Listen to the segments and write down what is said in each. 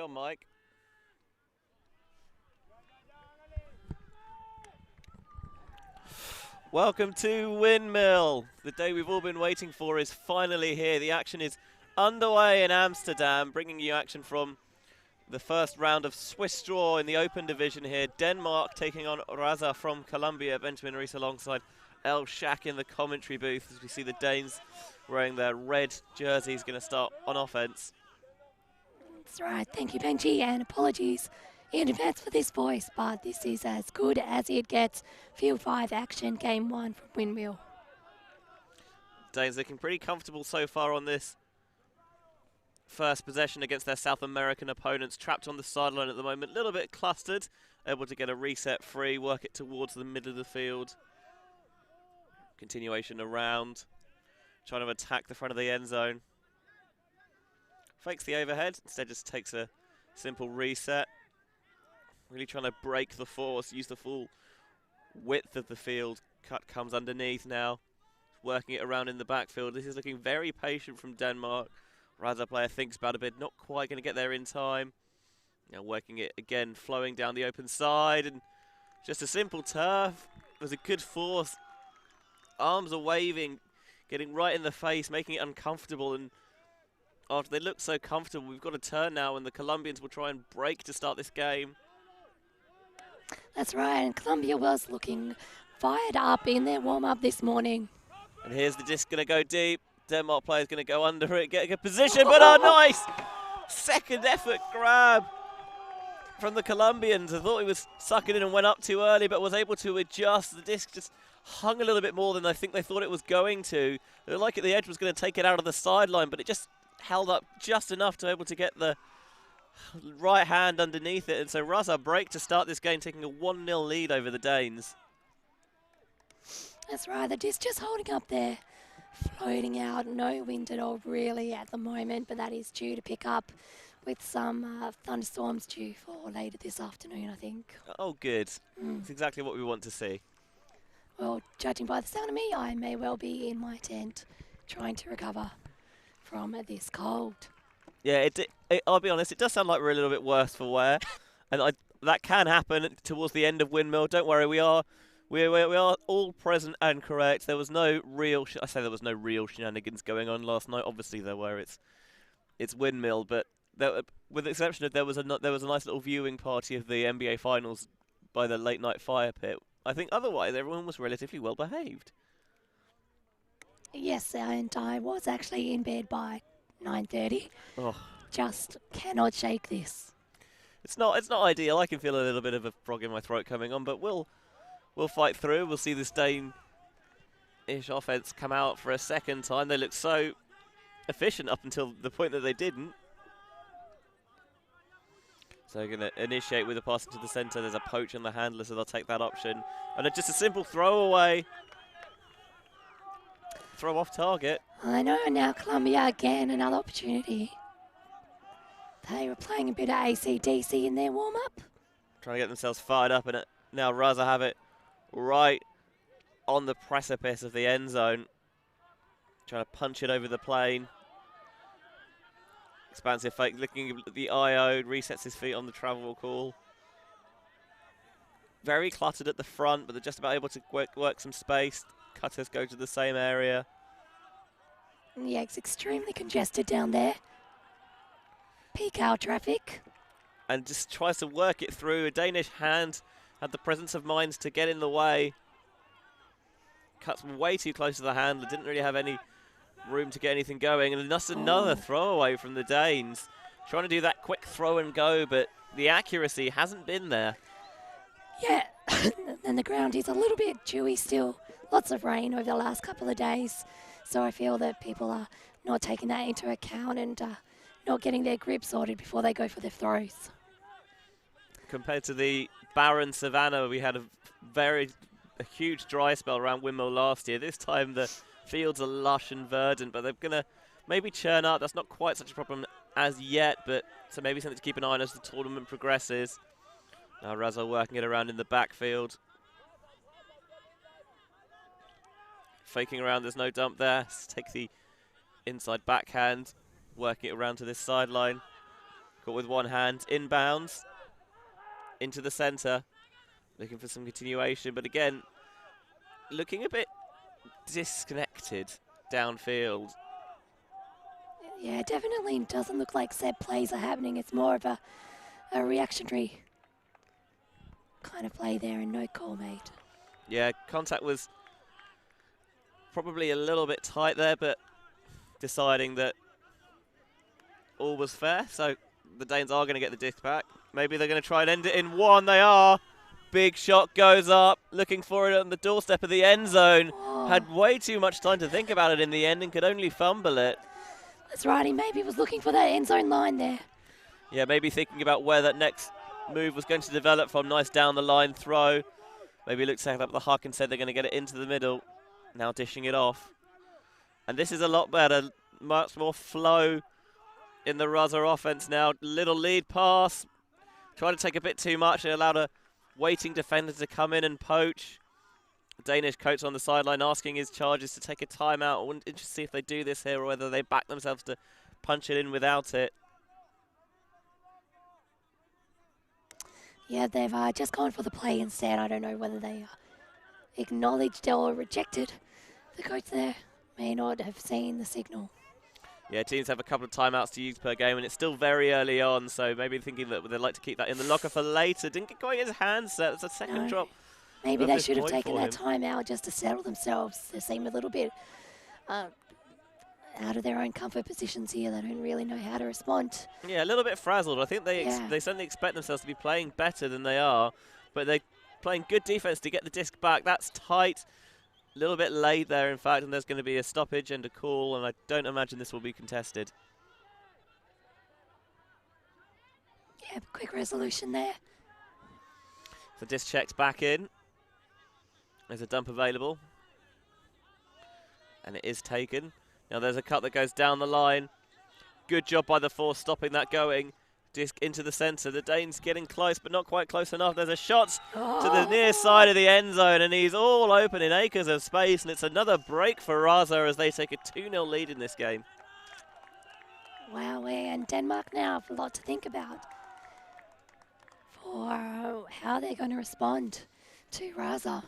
on, Mike. Welcome to Windmill. The day we've all been waiting for is finally here. The action is underway in Amsterdam, bringing you action from the first round of Swiss draw in the open division here. Denmark taking on Raza from Colombia. Benjamin Rees alongside El Shak in the commentary booth as we see the Danes wearing their red jerseys going to start on offense. That's right. Thank you, Benji, and apologies in advance for this voice, but this is as good as it gets. Field 5 action, game 1 from Windmill. Danes looking pretty comfortable so far on this first possession against their South American opponents. Trapped on the sideline at the moment, a little bit clustered, able to get a reset free, work it towards the middle of the field. Continuation around, trying to attack the front of the end zone. Fakes the overhead, instead just takes a simple reset. Really trying to break the force, use the full width of the field. Cut comes underneath now, working it around in the backfield. This is looking very patient from Denmark. Raza player thinks about a bit, not quite going to get there in time. Now working it again, flowing down the open side, and just a simple turf. There's a good force. Arms are waving, getting right in the face, making it uncomfortable. And after they look so comfortable, we've got a turn now, and the Colombians will try and break to start this game. That's right, and Colombia was looking fired up in their warm-up this morning. And here's the disc going to go deep. Denmark player's going to go under it, get a good position, but oh, nice! Second effort grab from the Colombians. I thought he was sucking in and went up too early, but was able to adjust. The disc just hung a little bit more than I think they thought it was going to. It looked like at the edge was going to take it out of the sideline, but it just held up just enough to be able to get the right hand underneath it. And so Raza break to start this game, taking a 1-0 lead over the Danes. That's right, the disc just holding up there, floating out, no wind at all really at the moment, but that is due to pick up with some thunderstorms due for later this afternoon, I think. Oh, good. That's exactly what we want to see. Well, judging by the sound of me, I may well be in my tent trying to recover from this cold. Yeah, I'll be honest, it does sound like we're a little bit worse for wear. And that can happen towards the end of Windmill. Don't worry, we are all present and correct. There was no real, there was no real shenanigans going on last night. Obviously there were. It's Windmill, but with the exception of there was a nice little viewing party of the NBA Finals by the late night fire pit. I think otherwise everyone was relatively well behaved. Yes, and I was actually in bed by 9:30. Oh. Just cannot shake this. It's not ideal. I can feel a little bit of a frog in my throat coming on, but we'll fight through. We'll see this Dane-ish offense come out for a second time. They looked so efficient up until the point that they didn't. So they're going to initiate with a pass into the centre. There's a poach on the handler, so they'll take that option. And just a simple throwaway. Throw off target. I know, now Colombia again, another opportunity. They were playing a bit of AC/DC in their warm-up. Trying to get themselves fired up, and now Raza have it right on the precipice of the end zone. Trying to punch it over the plane. Expansive fake, looking at the IO, resets his feet on the travel call. Very cluttered at the front, but they're just about able to work some space. Cutters go to the same area. Yeah, it's extremely congested down there. Peak hour traffic. And just tries to work it through. A Danish hand had the presence of mind to get in the way. Cuts way too close to the handler, didn't really have any room to get anything going. And just another throwaway from the Danes. Trying to do that quick throw and go, but the accuracy hasn't been there. Yeah, and the ground is a little bit dewy still. Lots of rain over the last couple of days. So I feel that people are not taking that into account and not getting their grip sorted before they go for their throws. Compared to the barren savannah, we had a huge dry spell around Windmill last year. This time the fields are lush and verdant, but they're going to maybe churn up. That's not quite such a problem as yet, but so maybe something to keep an eye on as the tournament progresses. Now Raza working it around in the backfield. Faking around, there's no dump there. Let's take the inside backhand, working it around to this sideline. Got with one hand, inbounds, into the centre, looking for some continuation, but again, looking a bit disconnected downfield. Yeah, definitely doesn't look like set plays are happening. It's more of a reactionary kind of play there and no call made. Yeah, contact was probably a little bit tight there, but deciding that all was fair, so the Danes are going to get the disc back. Maybe they're going to try and end it in one. They are. Big shot goes up, looking for it on the doorstep of the end zone. Oh. Had way too much time to think about it in the end and could only fumble it. That's right, he maybe was looking for that end zone line there. Yeah, maybe thinking about where that next move was going to develop from. Nice down the line throw. Maybe looked up the huck and said they're going to get it into the middle. Now dishing it off. And this is a lot better, much more flow in the Raza offense now. Little lead pass. Tried to take a bit too much. It allowed a waiting defender to come in and poach. Danish coach on the sideline asking his charges to take a timeout. I wouldn't interested to see if they do this here or whether they back themselves to punch it in without it. Yeah, they've just gone for the play instead. I don't know whether they acknowledged or rejected. The coach there may not have seen the signal. Yeah, teams have a couple of timeouts to use per game, and it's still very early on, so maybe thinking that they'd like to keep that in the locker for later. Didn't get going his hands set. It's a second drop. Maybe they should have taken that timeout just to settle themselves. They seem a little bit out of their own comfort positions here. They don't really know how to respond. Yeah, a little bit frazzled. I think they certainly expect themselves to be playing better than they are, but they're playing good defense to get the disc back. That's tight. A little bit late there, in fact, and there's going to be a stoppage and a call, and I don't imagine this will be contested. Yeah, quick resolution there. So disc checked back in. There's a dump available. And it is taken. Now there's a cut that goes down the line. Good job by the force stopping that going. Disc into the centre. The Danes getting close, but not quite close enough. There's a shot to the near side of the end zone, and he's all open in acres of space, and it's another break for Raza as they take a 2-0 lead in this game. Wow, and Denmark now have a lot to think about for how they're going to respond to Raza.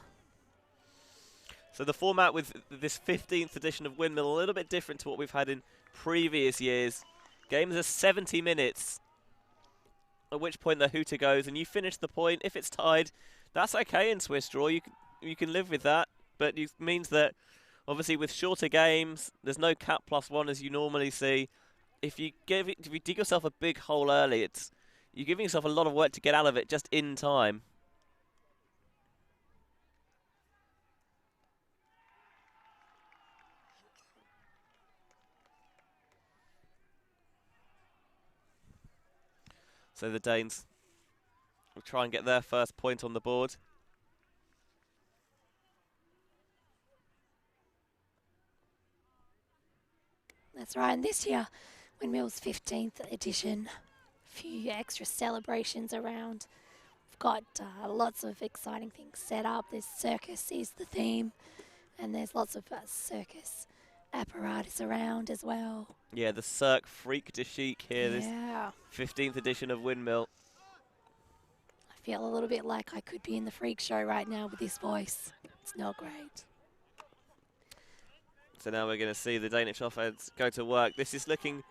So the format with this 15th edition of Windmill, a little bit different to what we've had in previous years. Games are 70 minutes, at which point the hooter goes, and you finish the point. If it's tied, that's okay in Swiss draw. You can live with that, but it means that obviously with shorter games, there's no cap +1 as you normally see. If you dig yourself a big hole early, you're giving yourself a lot of work to get out of it just in time. So the Danes will try and get their first point on the board. That's right, and this year, Windmill's 15th edition, a few extra celebrations around. We've got lots of exciting things set up. This circus is the theme, and there's lots of circus apparatus around as well. Yeah, the Cirque Freak de Chic here, yeah. This 15th edition of Windmill. I feel a little bit like I could be in the freak show right now with this voice. It's not great. So now we're going to see the Danish offense go to work. This is looking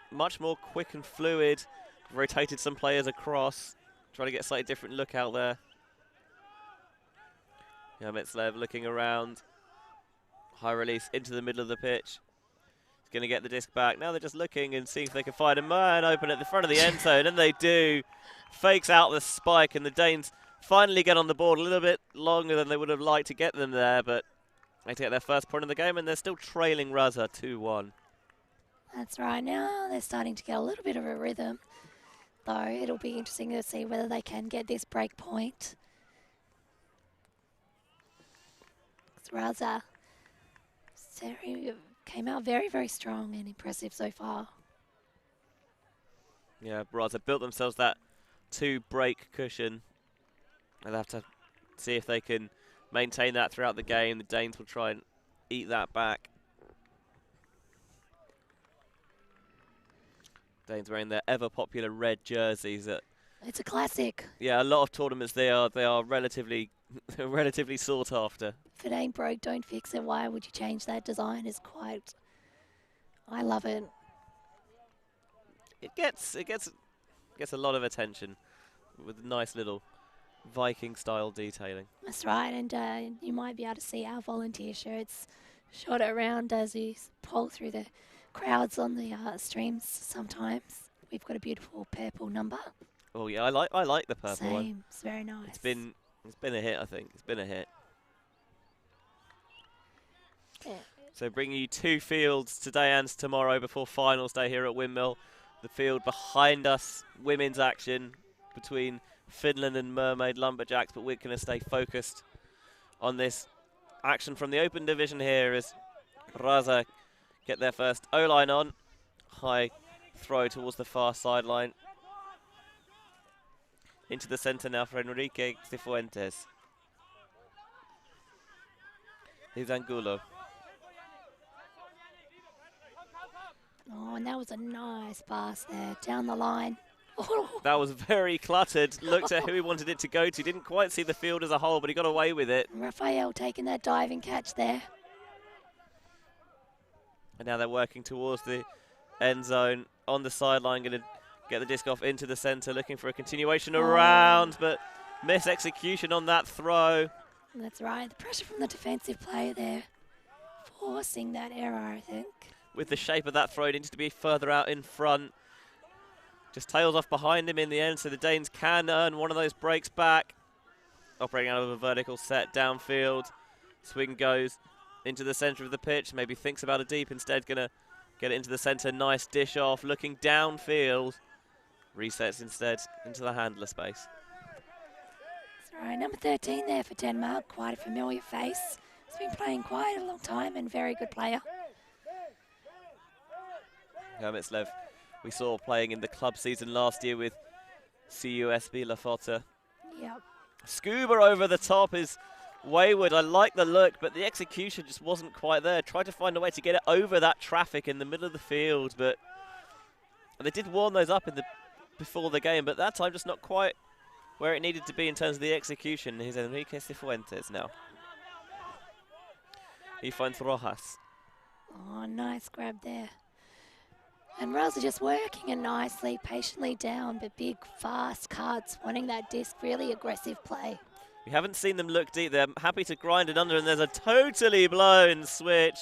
much more quick and fluid. Rotated some players across. Trying to get a slightly different look out there. Yeah, Metzlev looking around. High release into the middle of the pitch. He's going to get the disc back. Now they're just looking and seeing if they can find a man open at the front of the end zone, and they do. Fakes out the spike, and the Danes finally get on the board. A little bit longer than they would have liked to get them there, but they get their first point in the game, and they're still trailing Raza 2-1. That's right. Now they're starting to get a little bit of a rhythm, though it'll be interesting to see whether they can get this break point. Raza came out very, very strong and impressive so far. Yeah, Raza built themselves that 2-break cushion. They'll have to see if they can maintain that throughout the game. The Danes will try and eat that back. Danes wearing their ever popular red jerseys. It's a classic. Yeah, a lot of tournaments they are relatively relatively sought after. If it ain't broke, don't fix it. Why would you change that design? Is quite. I love it. It gets a lot of attention with nice little Viking style detailing. That's right, and you might be able to see our volunteer shirts shot around as you poll through the crowds on the streams. Sometimes we've got a beautiful purple number. Oh yeah, I like the purple one. Same, it's very nice. It's been a hit, I think. It's been a hit. Yeah. So bringing you 2 fields today and tomorrow before finals day here at Windmill. The field behind us, women's action between Finland and Mermaid Lumberjacks, but we're going to stay focused on this action from the open division here as Raza get their first O-line on. High throw towards the far sideline. Into the centre now for Enrique Cifuentes. Here's Angulo. Oh, and that was a nice pass there, down the line. Oh. That was very cluttered. Looked at who he wanted it to go to. Didn't quite see the field as a whole, but he got away with it. Raphael taking that diving catch there. And now they're working towards the end zone on the sideline, going to get the disc off into the centre, looking for a continuation around, but miss execution on that throw. That's right, the pressure from the defensive player there, forcing that error, I think. With the shape of that throw, it needs to be further out in front. Just tails off behind him in the end, so the Danes can earn one of those breaks back. Operating out of a vertical set downfield. Swing goes into the centre of the pitch, maybe thinks about a deep, instead going to get it into the centre. Nice dish off, looking downfield. Resets instead into the handler space. That's right, number 13 there for Denmark, quite a familiar face. He's been playing quite a long time and very good player. Hermitslev, we saw playing in the club season last year with CUSB Lafota. Yep. Scuba over the top is wayward. I like the look, but the execution just wasn't quite there. Tried to find a way to get it over that traffic in the middle of the field, but they did warm those up before the game, but that time just not quite where it needed to be in terms of the execution. Here's Enrique Cifuentes now. He finds Rojas. Oh, nice grab there. And Raza just working it nicely, patiently down, but big, fast cuts, wanting that disc, really aggressive play. We haven't seen them look deep. They're happy to grind it under, and there's a totally blown switch.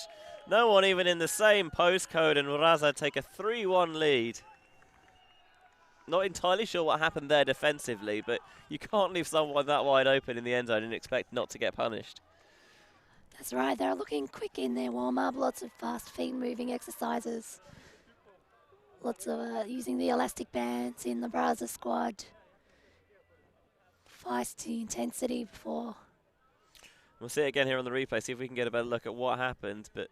No one even in the same postcode, and Raza take a 3-1 lead. Not entirely sure what happened there defensively, but you can't leave someone that wide open in the end zone and expect not to get punished. That's right, they're looking quick in their warm-up, lots of fast feet moving exercises. Lots of using the elastic bands in the Raza squad. Feisty intensity before. We'll see it again here on the replay, see if we can get a better look at what happened. But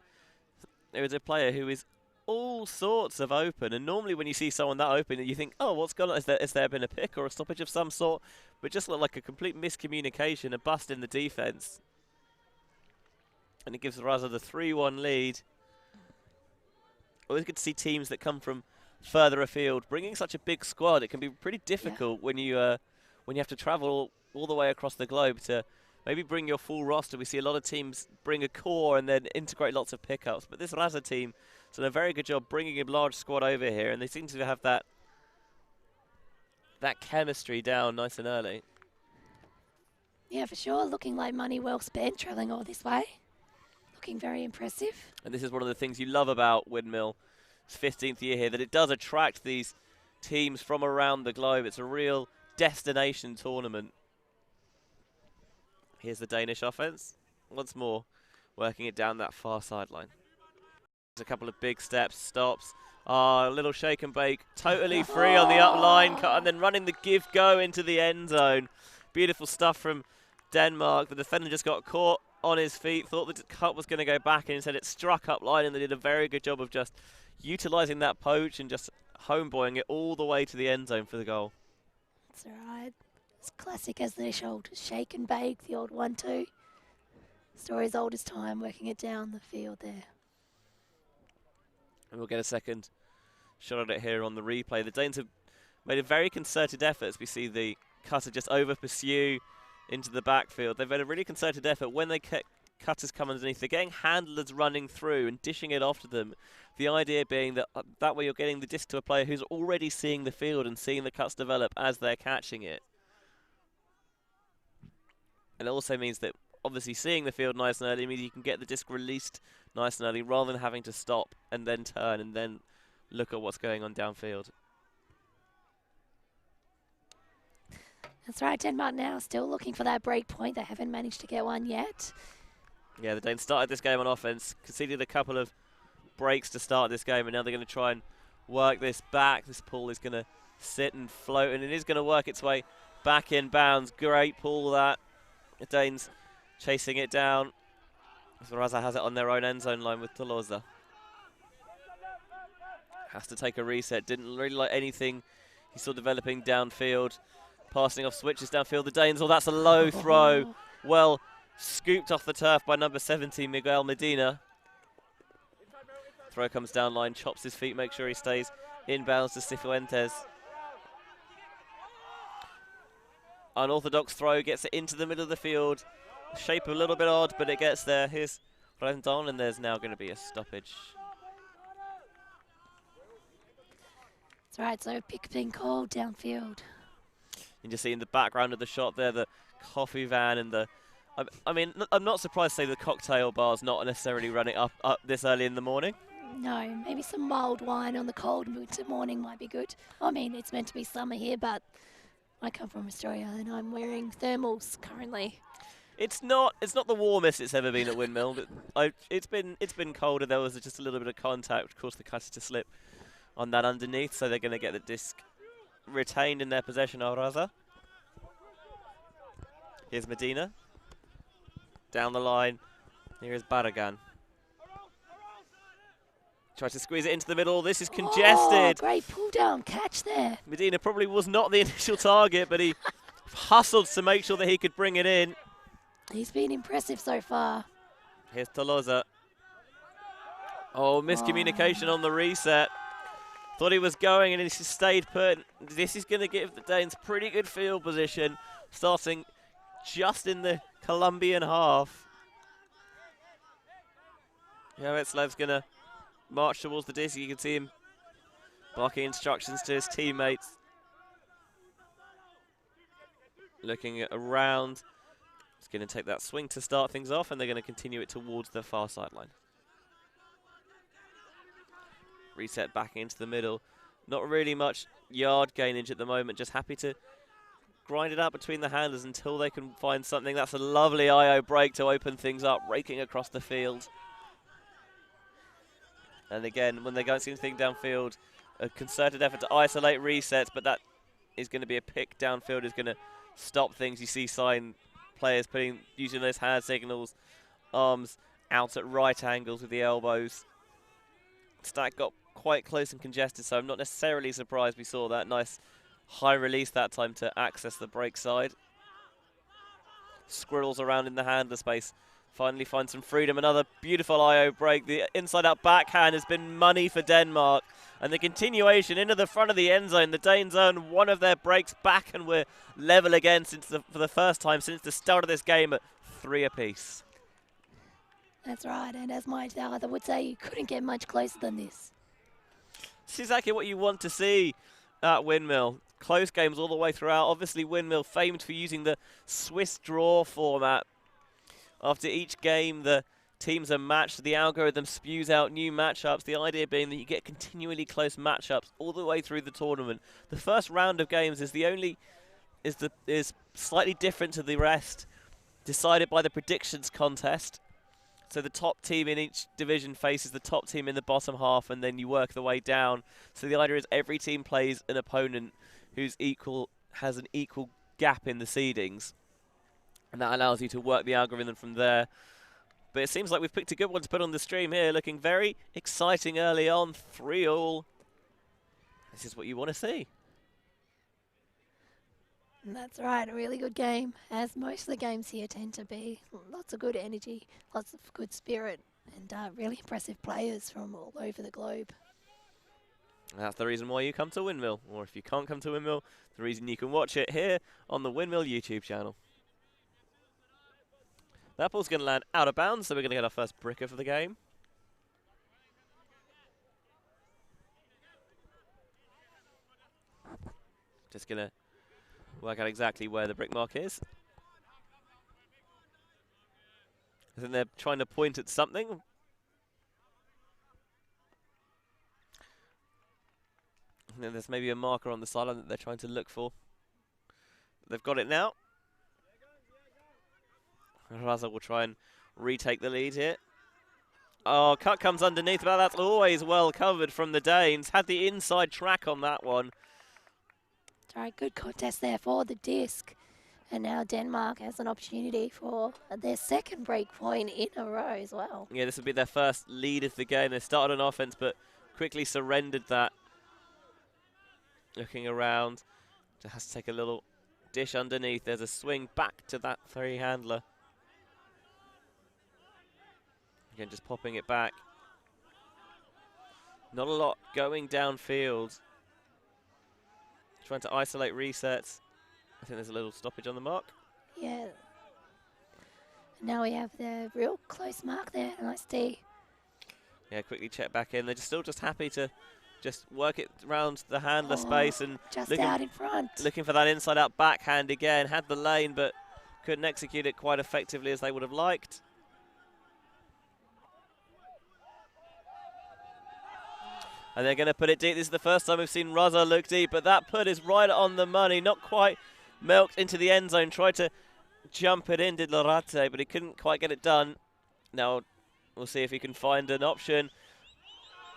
there is a player who is all sorts of open, and normally when you see someone that open, you think, oh, what's gone on? Has there been a pick or a stoppage of some sort? But just looked like a complete miscommunication, a bust in the defense. And it gives Raza the 3-1 lead. Always good to see teams that come from further afield bringing such a big squad. It can be pretty difficult when you have to travel all the way across the globe to maybe bring your full roster. We see a lot of teams bring a core and then integrate lots of pickups, but this Raza team has done a very good job bringing a large squad over here, and they seem to have that chemistry down nice and early. Yeah, for sure, looking like money well spent, travelling all this way. Looking very impressive. And this is one of the things you love about Windmill. It's 15th year here, that it does attract these teams from around the globe. It's a real destination tournament. Here's the Danish offense. Once more, working it down that far sideline. There's a couple of big steps, stops. A little shake and bake. Totally free on the up line cut, and then running the give-go into the end zone. Beautiful stuff from Denmark. The defender just got caught on his feet, thought the cut was going to go back, and instead it struck up line, and they did a very good job of just utilising that poach and just homeboying it all the way to the end zone for the goal. That's right. As classic as the old shake and bake, the old 1-2. Story as old as time, working it down the field there. And we'll get a second shot at it here on the replay. The Danes have made a very concerted effort. As we see the cutter just over pursue into the backfield. They've made a really concerted effort. When they cutters come underneath, they're getting handlers running through and dishing it off to them. The idea being that that way you're getting the disc to a player who's already seeing the field and seeing the cuts develop as they're catching it. And it also means that obviously seeing the field nice and early means you can get the disc released nice and early rather than having to stop and then turn and then look at what's going on downfield. That's right, Denmark now still looking for that break point. They haven't managed to get one yet. Yeah, the Danes started this game on offense, conceded a couple of breaks to start this game, and now they're going to try and work this back. This pull is going to sit and float, and it is going to work its way back in bounds. Great pull that. The Danes chasing it down. So Raza has it on their own end zone line with Tolosa. Has to take a reset. Didn't really like anything he saw developing downfield. Passing off switches downfield. The Danes, oh, that's a low throw. Well scooped off the turf by number 70, Miguel Medina. Throw comes down line, chops his feet, makes sure he stays inbounds to Cifuentes. Unorthodox throw, gets it into the middle of the field. Shape a little bit odd, but it gets there. Here's Rendon, and there's now going to be a stoppage. That's right, so pick being called downfield. You can just see in the background of the shot there, the coffee van and the... I mean, I'm not surprised to say the cocktail bar's not necessarily running up this early in the morning. No, maybe some mild wine on the cold winter morning might be good. I mean, it's meant to be summer here, but I come from Australia and I'm wearing thermals currently. It's not the warmest it's ever been at Windmill. It's been colder. There was just a little bit of contact, which caused the cutter to slip on that underneath, so they're going to get the disc retained in their possession. Raza. Here's Medina. Down the line. Here is Barragan. Tries to squeeze it into the middle. This is congested. Oh, great pull down catch there. Medina probably was not the initial target, but he hustled to make sure that he could bring it in. He's been impressive so far. Here's Tolosa. Oh, miscommunication on the reset. Thought he was going and he stayed put. This is going to give the Danes pretty good field position, starting just in the Colombian half. Yavetslev's going to march towards the disc. You can see him barking instructions to his teammates. Looking around. He's going to take that swing to start things off, and they're going to continue it towards the far sideline. Reset back into the middle. Not really much yard gainage at the moment. Just happy to grind it out between the handlers until they can find something. That's a lovely IO break to open things up, raking across the field. And again, when they don't see anything downfield, a concerted effort to isolate resets, but that is going to be a pick downfield, is going to stop things. You see sign players using those hand signals, arms out at right angles with the elbows. Stack got quite close and congested, so I'm not necessarily surprised we saw that nice high release that time to access the break side. Squirrels around in the handler space. Finally find some freedom. Another beautiful IO break. The inside-out backhand has been money for Denmark. And the continuation into the front of the end zone. The Danes earn one of their breaks back, and we're level again for the first time since the start of this game at 3 apiece. That's right, and as my father would say, you couldn't get much closer than this. This is exactly what you want to see at Windmill. Close games all the way throughout. Obviously, Windmill famed for using the Swiss draw format. After each game, the teams are matched. The algorithm spews out new matchups. The idea being that you get continually close matchups all the way through the tournament. The first round of games is slightly different to the rest, decided by the predictions contest. So the top team in each division faces the top team in the bottom half, and then you work the way down. So the idea is every team plays an opponent who's has an equal gap in the seedings. And that allows you to work the algorithm from there. But it seems like we've picked a good one to put on the stream here. Looking very exciting early on. 3-all. This is what you want to see. That's right, a really good game, as most of the games here tend to be. Lots of good energy, lots of good spirit, and really impressive players from all over the globe. And that's the reason why you come to Windmill. Or if you can't come to Windmill, the reason you can watch it here on the Windmill YouTube channel. That ball's going to land out of bounds, so we're going to get our first bricker for the game. Just going to work out exactly where the brick mark is. I think they're trying to point at something. And then there's maybe a marker on the sideline that they're trying to look for. They've got it now. Raza will try and retake the lead here. Oh, cut comes underneath, but that's always well covered from the Danes. Had the inside track on that one. All right, good contest there for the disc. And now Denmark has an opportunity for their second break point in a row as well. Yeah, this will be their first lead of the game. They started on offense, but quickly surrendered that. Looking around, just has to take a little dish underneath. There's a swing back to that three handler. Again, just popping it back. Not a lot going downfield. Trying to isolate resets. I think there's a little stoppage on the mark. Yeah. Now we have the real close mark there. Nice D. Yeah, quickly check back in. They're still just happy to just work it around the handler space and just out in front. Looking for that inside out backhand again. Had the lane, but couldn't execute it quite effectively as they would have liked. And they're going to put it deep. This is the first time we've seen Raza look deep, but that put is right on the money. Not quite milked into the end zone. Tried to jump it in, did Lorate, but he couldn't quite get it done. Now we'll see if he can find an option.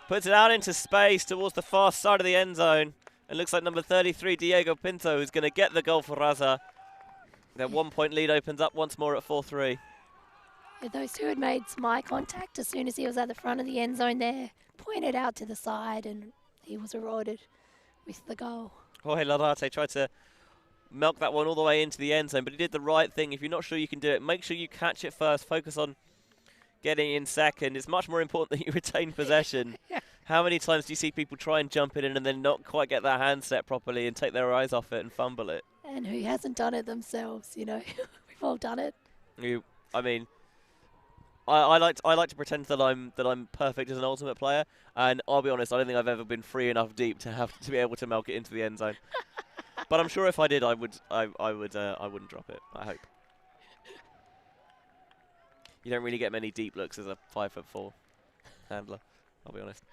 Puts it out into space towards the far side of the end zone. It looks like number 33, Diego Pinto, is going to get the goal for Raza. Their 1 point lead opens up once more at 4-3. Yeah, those two had made some eye contact as soon as he was at the front of the end zone there. Pointed out to the side and he was rewarded with the goal. Jorge Larate tried to milk that one all the way into the end zone, but he did the right thing. If you're not sure you can do it, make sure you catch it first. Focus on getting in second. It's much more important that you retain possession. Yeah. How many times do you see people try and jump it in and then not quite get their hand set properly and take their eyes off it and fumble it? And who hasn't done it themselves, you know? We've all done it. I mean, I like to pretend that I'm perfect as an ultimate player, and I'll be honest, I don't think I've ever been free enough deep to have to be able to milk it into the end zone. But I'm sure if I did, I wouldn't drop it. I hope. You don't really get many deep looks as a 5'4" handler. I'll be honest.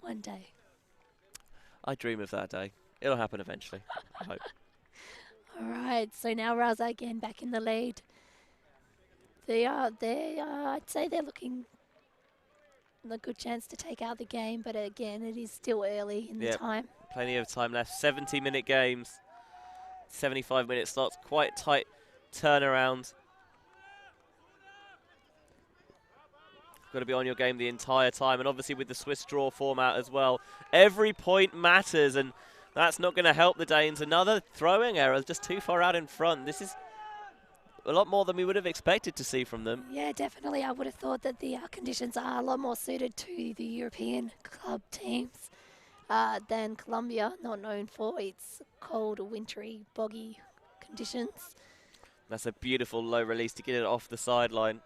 One day. I dream of that day. It'll happen eventually. I hope. All right, so now Raza again back in the lead. I'd say they're looking a good chance to take out the game, but again, it is still early in the time. Plenty of time left. 70-minute games, 75-minute slots, quite tight turnaround. Got to be on your game the entire time, and obviously with the Swiss draw format as well, every point matters, and that's not going to help the Danes. Another throwing error, just too far out in front. This is a lot more than we would have expected to see from them. Yeah, definitely. I would have thought that the conditions are a lot more suited to the European club teams than Colombia, not known for its cold, wintry, boggy conditions. That's a beautiful low release to get it off the sideline.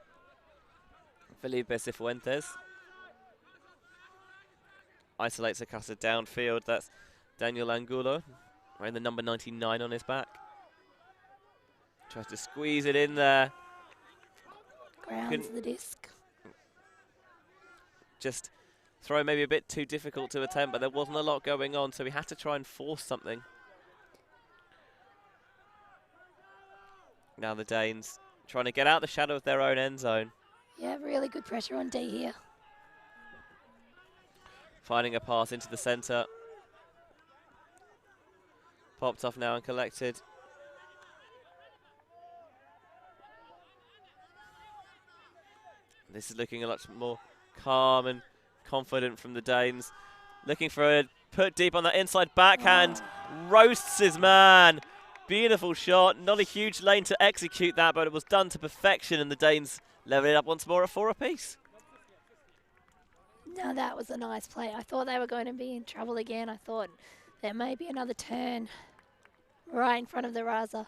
Felipe Cifuentes isolates Acasa downfield. That's Daniel Angulo wearing the number 99 on his back. Tries to squeeze it in there. Grounds the disc. Just throw maybe a bit too difficult to attempt, but there wasn't a lot going on, so we had to try and force something. Now the Danes trying to get out the shadow of their own end zone. Yeah, really good pressure on D here. Finding a pass into the centre. Popped off now and collected. This is looking a lot more calm and confident from the Danes. Looking for a put deep on that inside backhand. Roasts his man. Beautiful shot. Not a huge lane to execute that, but it was done to perfection, and the Danes level it up once more at 4 apiece. Now that was a nice play. I thought they were going to be in trouble again. I thought there may be another turn right in front of the Raza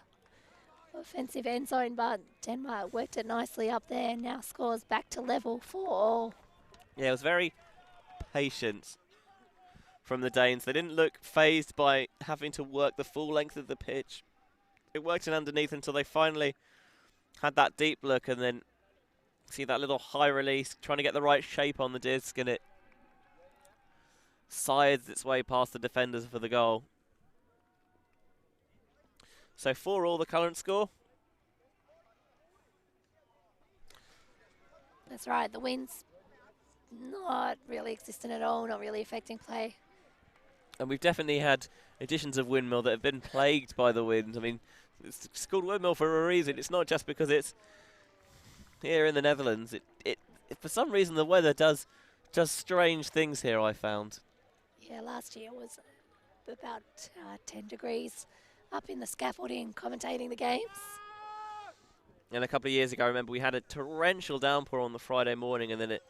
offensive end zone, but Denmark worked it nicely up there and now scores back to level 4. Yeah, it was very patient from the Danes. They didn't look phased by having to work the full length of the pitch. It worked in underneath until they finally had that deep look, and then see that little high release, trying to get the right shape on the disc, and it sides its way past the defenders for the goal. So 4-4 the current score. That's right, the wind's not really existent at all, not really affecting play. And we've definitely had editions of Windmill that have been plagued by the wind. I mean, it's called Windmill for a reason. It's not just because it's here in the Netherlands. It for some reason the weather does strange things here, I found. Yeah, last year was about 10 degrees up in the scaffolding commentating the games. And a couple of years ago, I remember we had a torrential downpour on the Friday morning, and then it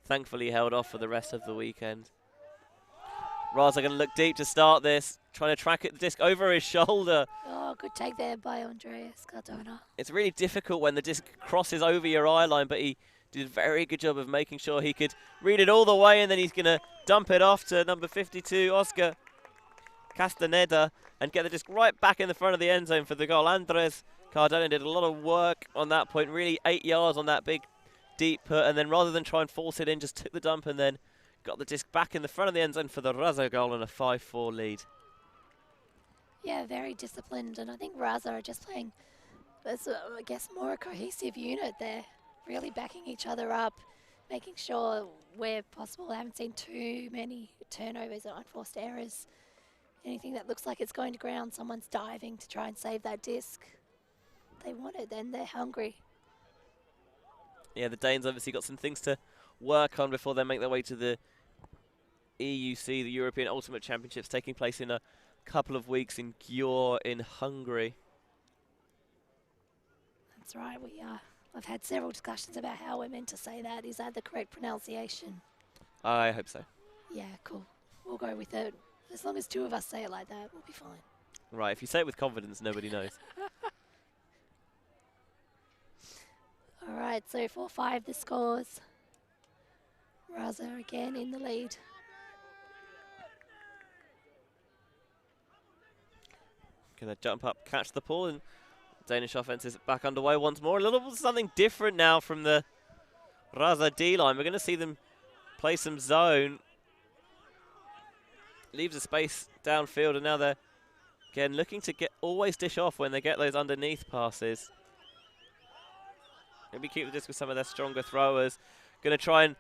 thankfully held off for the rest of the weekend. Raza going to look deep to start this, trying to track it, the disc over his shoulder. Oh, good take there by Andreas Cardona. It's really difficult when the disc crosses over your eye line, but he did a very good job of making sure he could read it all the way, and then he's going to dump it off to number 52, Oscar Castaneda, and get the disc right back in the front of the end zone for the goal. Andres Cardona did a lot of work on that point, really 8 yards on that big deep put, and then rather than try and force it in, just took the dump and then got the disc back in the front of the end zone for the Raza goal and a 5-4 lead. Yeah, very disciplined, and I think Raza are just playing, I guess, more a cohesive unit there, really backing each other up, making sure where possible. I haven't seen too many turnovers or unforced errors. Anything that looks like it's going to ground, someone's diving to try and save that disc. They want it, then they're hungry. Yeah, the Danes obviously got some things to work on before they make their way to the EUC, the European Ultimate Championships, taking place in a couple of weeks in Győr in Hungary. That's right. I've had several discussions about how we're meant to say that. Is that the correct pronunciation? I hope so. Yeah, cool. We'll go with it. As long as two of us say it like that, we'll be fine. Right, if you say it with confidence, nobody knows. All right, so 4-5 the scores. Raza again in the lead. Gonna jump up, catch the ball, and Danish offense is back underway once more. A little something different now from the Raza D-line. We're gonna see them play some zone. Leaves a space downfield, and now they're again looking to always dish off when they get those underneath passes. Maybe keep the disc with some of their stronger throwers. Going to try and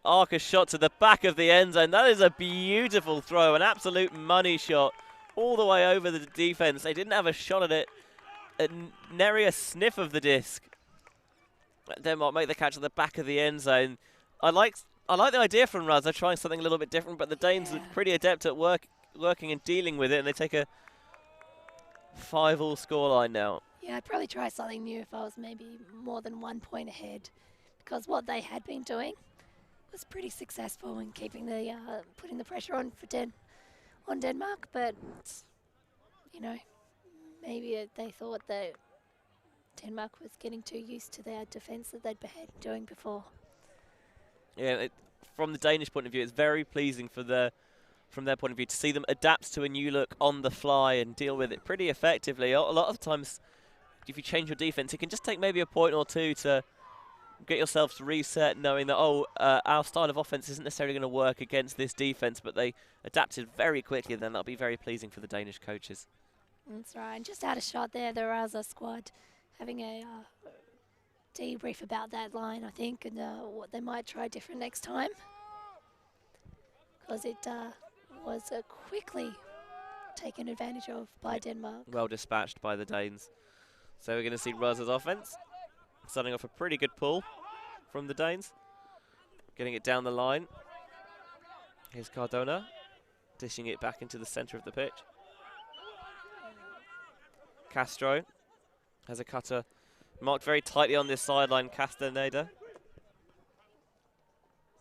arc a shot to the back of the end zone. That is a beautiful throw, an absolute money shot all the way over the defense. They didn't have a shot at it, nary a sniff of the disc. Denmark make the catch at the back of the end zone. I like the idea from Raza trying something a little bit different, but the Danes look pretty adept at working and dealing with it, and they take a 5-all scoreline now. Yeah, I'd probably try something new if I was maybe more than 1 point ahead, because what they had been doing was pretty successful in keeping the putting the pressure on on Denmark. But you know, maybe they thought that Denmark was getting too used to their defence that they'd been doing before. Yeah, from the Danish point of view, it's very pleasing from their point of view to see them adapt to a new look on the fly and deal with it pretty effectively. A lot of times, if you change your defense, it can just take maybe a point or two to get yourselves reset, knowing that, our style of offense isn't necessarily going to work against this defense, but they adapted very quickly, and then that'll be very pleasing for the Danish coaches. That's right. And just out of shot there, the Raza squad having a debrief about that line, I think, and what they might try different next time, because it was quickly taken advantage of by Denmark. Well dispatched by the Danes. So we're going to see Raza's offense starting off a pretty good pull from the Danes. Getting it down the line. Here's Cardona, dishing it back into the centre of the pitch. Castro has a cutter marked very tightly on this sideline, Castaneda.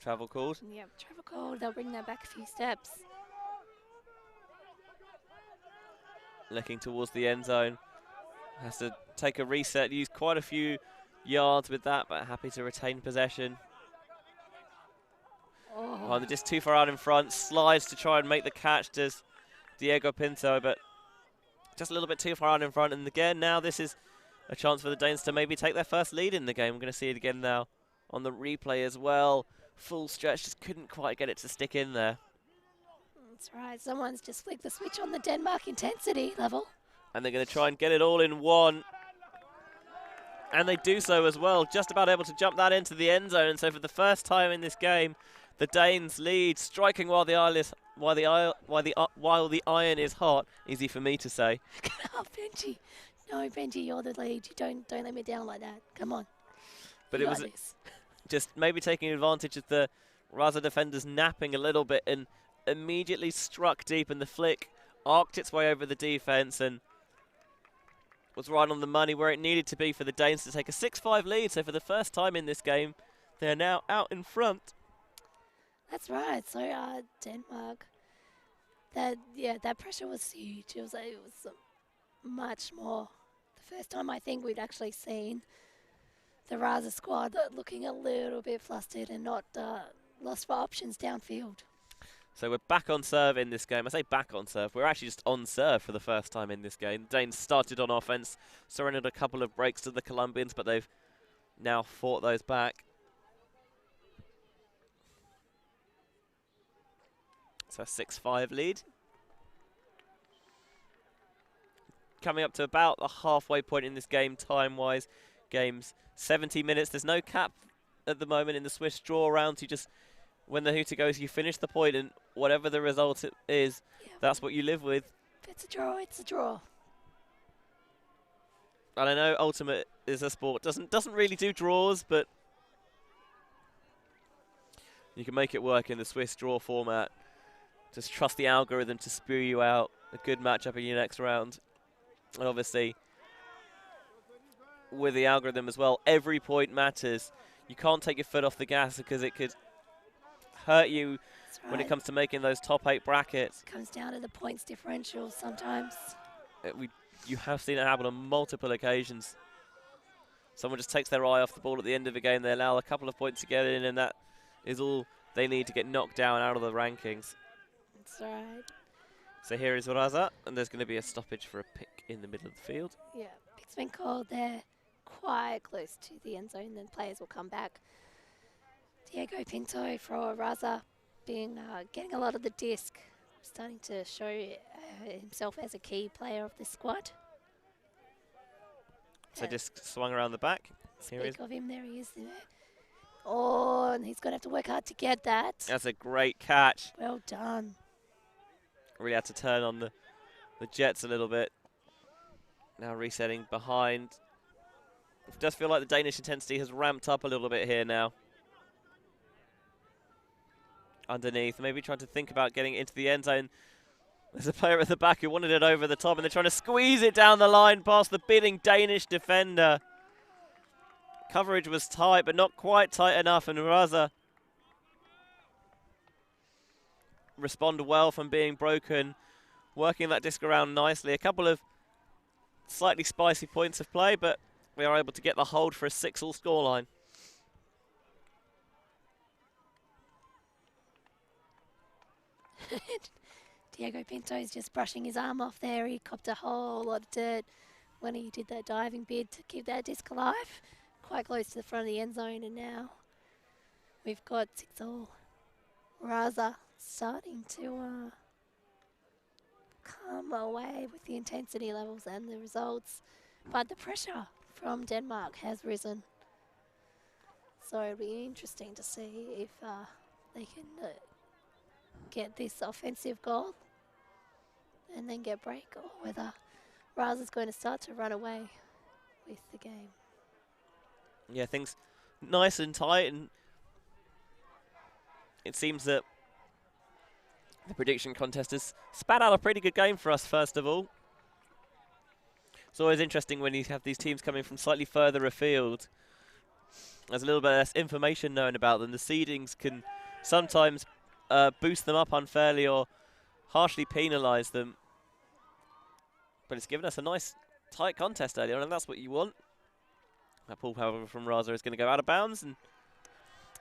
Travel called. Yep, travel called. They'll bring that back a few steps. Looking towards the end zone. Has to take a reset, use quite a few yards with that, but happy to retain possession. Oh, they're just too far out in front. Slides to try and make the catch, does Diego Pinto, but just a little bit too far out in front. And again, now this is a chance for the Danes to maybe take their first lead in the game. We're going to see it again now on the replay as well. Full stretch, just couldn't quite get it to stick in there. That's right. Someone's just flicked the switch on the Denmark intensity level. And they're going to try and get it all in one. And they do so as well, just about able to jump that into the end zone. And so for the first time in this game, the Danes lead, striking while the iron is hot. Easy for me to say. Oh, Benji. No, Benji, you're the lead. You don't let me down like that. Come on. But it was just maybe taking advantage of the Raza defenders napping a little bit and immediately struck deep, and the flick arced its way over the defense and was right on the money where it needed to be for the Danes to take a 6-5 lead. So for the first time in this game, they're now out in front. That's right. So Denmark, that pressure was huge. It was much more. The first time I think we'd actually seen the Raza squad looking a little bit flustered and not lost for options downfield. So we're back on serve in this game. I say back on serve. We're actually just on serve for the first time in this game. The Danes started on offense, surrendered a couple of breaks to the Colombians, but they've now fought those back. So a 6-5 lead. Coming up to about the halfway point in this game, time-wise. Game's 70 minutes. There's no cap at the moment in the Swiss draw rounds. You just, when the hooter goes, you finish the point, and whatever the result is, that's what you live with. If it's a draw, it's a draw. And I know Ultimate is a sport, doesn't really do draws, but you can make it work in the Swiss draw format. Just trust the algorithm to spew you out a good matchup in your next round. And obviously, with the algorithm as well, every point matters. You can't take your foot off the gas because it could hurt you when it comes to making those top 8 brackets. It comes down to the points differential sometimes. You have seen it happen on multiple occasions. Someone just takes their eye off the ball at the end of the game. They allow a couple of points to get in, and that is all they need to get knocked down out of the rankings. That's right. So here is Raza, and there's going to be a stoppage for a pick in the middle of the field. Yeah, pick's been called there quite close to the end zone, then players will come back. Diego Pinto for Raza getting a lot of the disc, starting to show himself as a key player of this squad. So disc swung around the back. Speak of him, there he is. Oh, and he's going to have to work hard to get that. That's a great catch. Well done. Really had to turn on the jets a little bit. Now resetting behind. It does feel like the Danish intensity has ramped up a little bit here now. Underneath, maybe trying to think about getting into the end zone. There's a player at the back who wanted it over the top, and they're trying to squeeze it down the line past the bidding Danish defender. Coverage was tight, but not quite tight enough, and Raza respond well from being broken, working that disc around nicely. A couple of slightly spicy points of play, but we are able to get the hold for a 6-all scoreline. Diego Pinto's just brushing his arm off there. He copped a whole lot of dirt when he did that diving bid to keep that disc alive. Quite close to the front of the end zone, and now we've got 6-all. Raza starting to come away with the intensity levels and the results, but the pressure from Denmark has risen. So it'll be interesting to see if they can get this offensive goal and then get break, or whether Raza's going to start to run away with the game. Yeah, things nice and tight, and it seems that the prediction contest has spat out a pretty good game for us, first of all. It's always interesting when you have these teams coming from slightly further afield. there's a little bit less information known about them. The seedings can sometimes boost them up unfairly or harshly penalise them. But it's given us a nice tight contest earlier, and that's what you want. That ball, however, from Raza is going to go out of bounds, and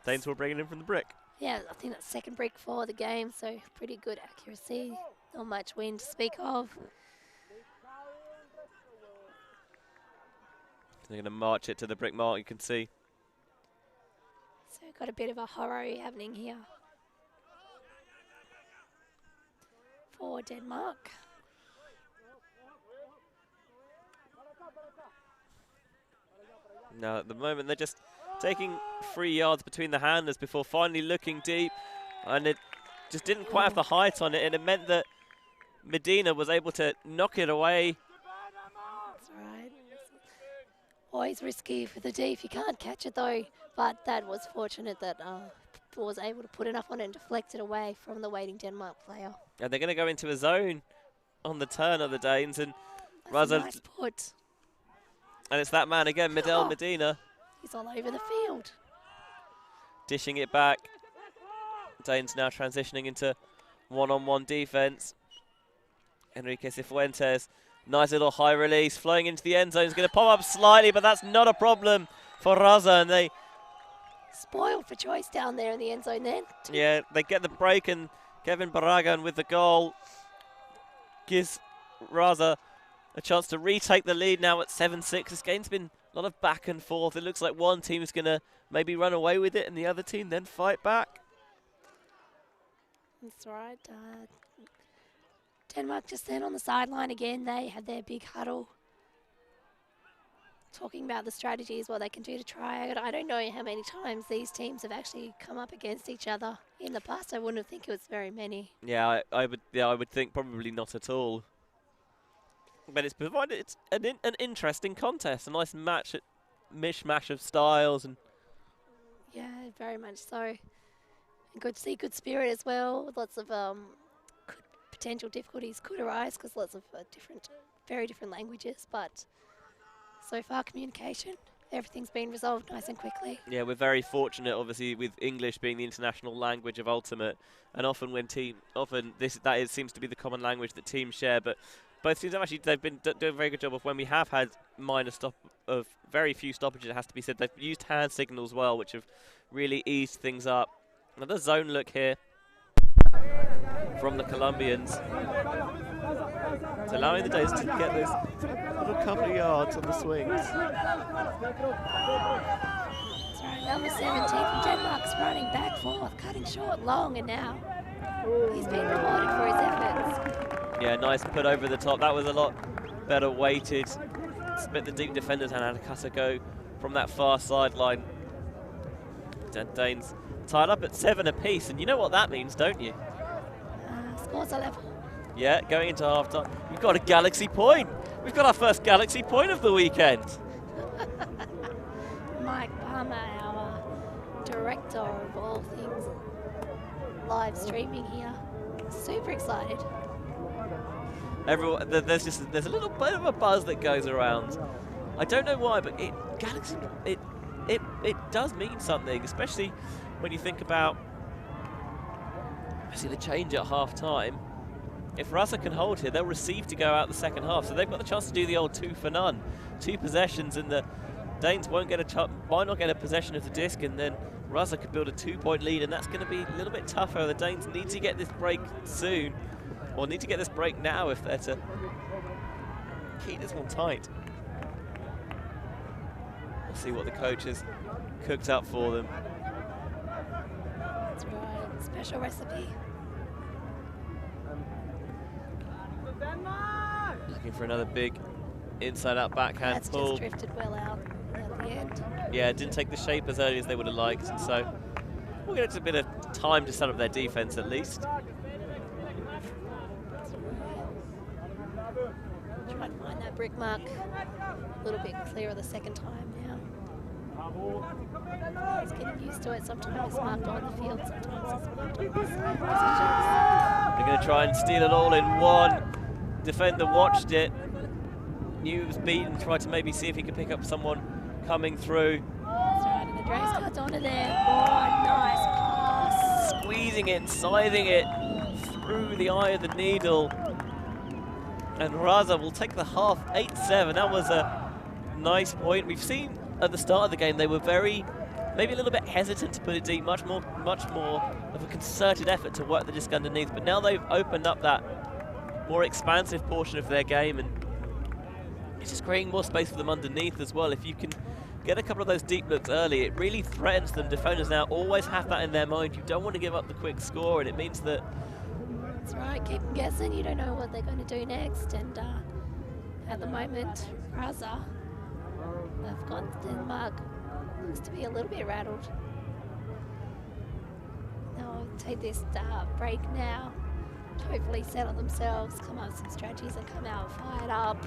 Danes will bring it in from the brick. Yeah, I think that's second brick for the game, so pretty good accuracy. Not much wind to speak of. They're going to march it to the brick mark, you can see. So we've got a bit of a horror happening here for Denmark. No, at the moment they're just taking 3 yards between the handlers before finally looking deep, and it just didn't quite have the height on it, and it meant that Medina was able to knock it away. That's right. Always risky for the deep. You can't catch it though, but that was fortunate that was able to put enough on it and deflect it away from the waiting Denmark player. And they're going to go into a zone on the turn of the Danes, and That's a Raza, nice put. and it's that man again, Midel Medina, He's all over the field. dishing it back. Danes now transitioning into one-on-one defense. Enrique Cifuentes, nice little high release, flowing into the end zone. He's going to pop up slightly, but that's not a problem for Raza, and they Spoiled for choice down there in the end zone then. Yeah, they get the break, and Kevin Barragan with the goal gives Raza a chance to retake the lead now at 7-6. This game's been a lot of back and forth. It looks like one team is going to maybe run away with it and the other team then fight back. That's right. Denmark just then on the sideline again. They had their big huddle talking about the strategies, what they can do to try it. I don't know how many times these teams have actually come up against each other in the past. I wouldn't think it was very many. Yeah, I would think probably not at all. But it's provided it's an interesting contest, a nice match, mishmash of styles, and Yeah, very much so. And good to see good spirit as well. Lots of potential difficulties could arise because lots of very different languages, but so far communication, everything's been resolved nice and quickly. yeah, we're very fortunate, obviously, with English being the international language of Ultimate, and often when seems to be the common language that teams share. But both teams have actually they've been doing a very good job of when we have had very few stoppages. It has to be said, they've used hand signals well, which have really eased things up. Another zone look here from the Colombians. It's allowing the Danes to get this little couple of yards on the swings. That's right, number 17 from Denmark's running back forth, cutting short long, and now he's been rewarded for his efforts. Yeah, nice put over the top. That was a lot better weighted. Split the deep defenders and had a cutter go from that far sideline. Danes tied up at 7 apiece, and you know what that means, don't you? Scores are level. Yeah, going into half-time. We've got a Galaxy point. We've got our first Galaxy point of the weekend. Mike Palmer, our director of all things live streaming here. Super excited. Everyone, there's a little bit of a buzz that goes around. I don't know why, but Galaxy, it does mean something, especially when you think about the change at half-time. If Raza can hold here, they'll receive to go out the second half, so they've got the chance to do the old 2 for none. 2 possessions, and the Danes might not get a possession of the disc, and then Raza could build a 2-point lead, and that's going to be a little bit tougher. The Danes need to get this break soon, or need to get this break now if they're to keep this one tight. We'll see what the coach has cooked up for them. That's right, special recipe. Looking for another big inside-out backhand That's pull. just drifted well out at the end. Yeah, it didn't take the shape as early as they would have liked, and so we'll get a bit of time to set up their defense at least. Try and find that brick mark a little bit clearer the second time now. He's getting used to it. Sometimes it's marked on the field, sometimes it's marked on the side positions. They're going to try and steal it all in one. Defender watched it, knew he was beaten, tried to maybe see if he could pick up someone coming through. That's right, and Andres cuts onto there. Oh, nice pass. Squeezing it, scything it through the eye of the needle. And Raza will take the half, 8-7. That was a nice point. We've seen at the start of the game they were maybe a little bit hesitant to put it deep, much more of a concerted effort to work the disc underneath. But now they've opened up that more expansive portion of their game, and it's just creating more space for them underneath as well. If you can get a couple of those deep looks early, it really threatens them. Defenders now always have that in their mind. You don't want to give up the quick score, and it means that... That's right, keep them guessing. You don't know what they're going to do next. And at the moment, Raza, they've got Denmark, looks to be a little bit rattled. They'll take this break now to hopefully settle themselves, come up with some strategies and come out fired up.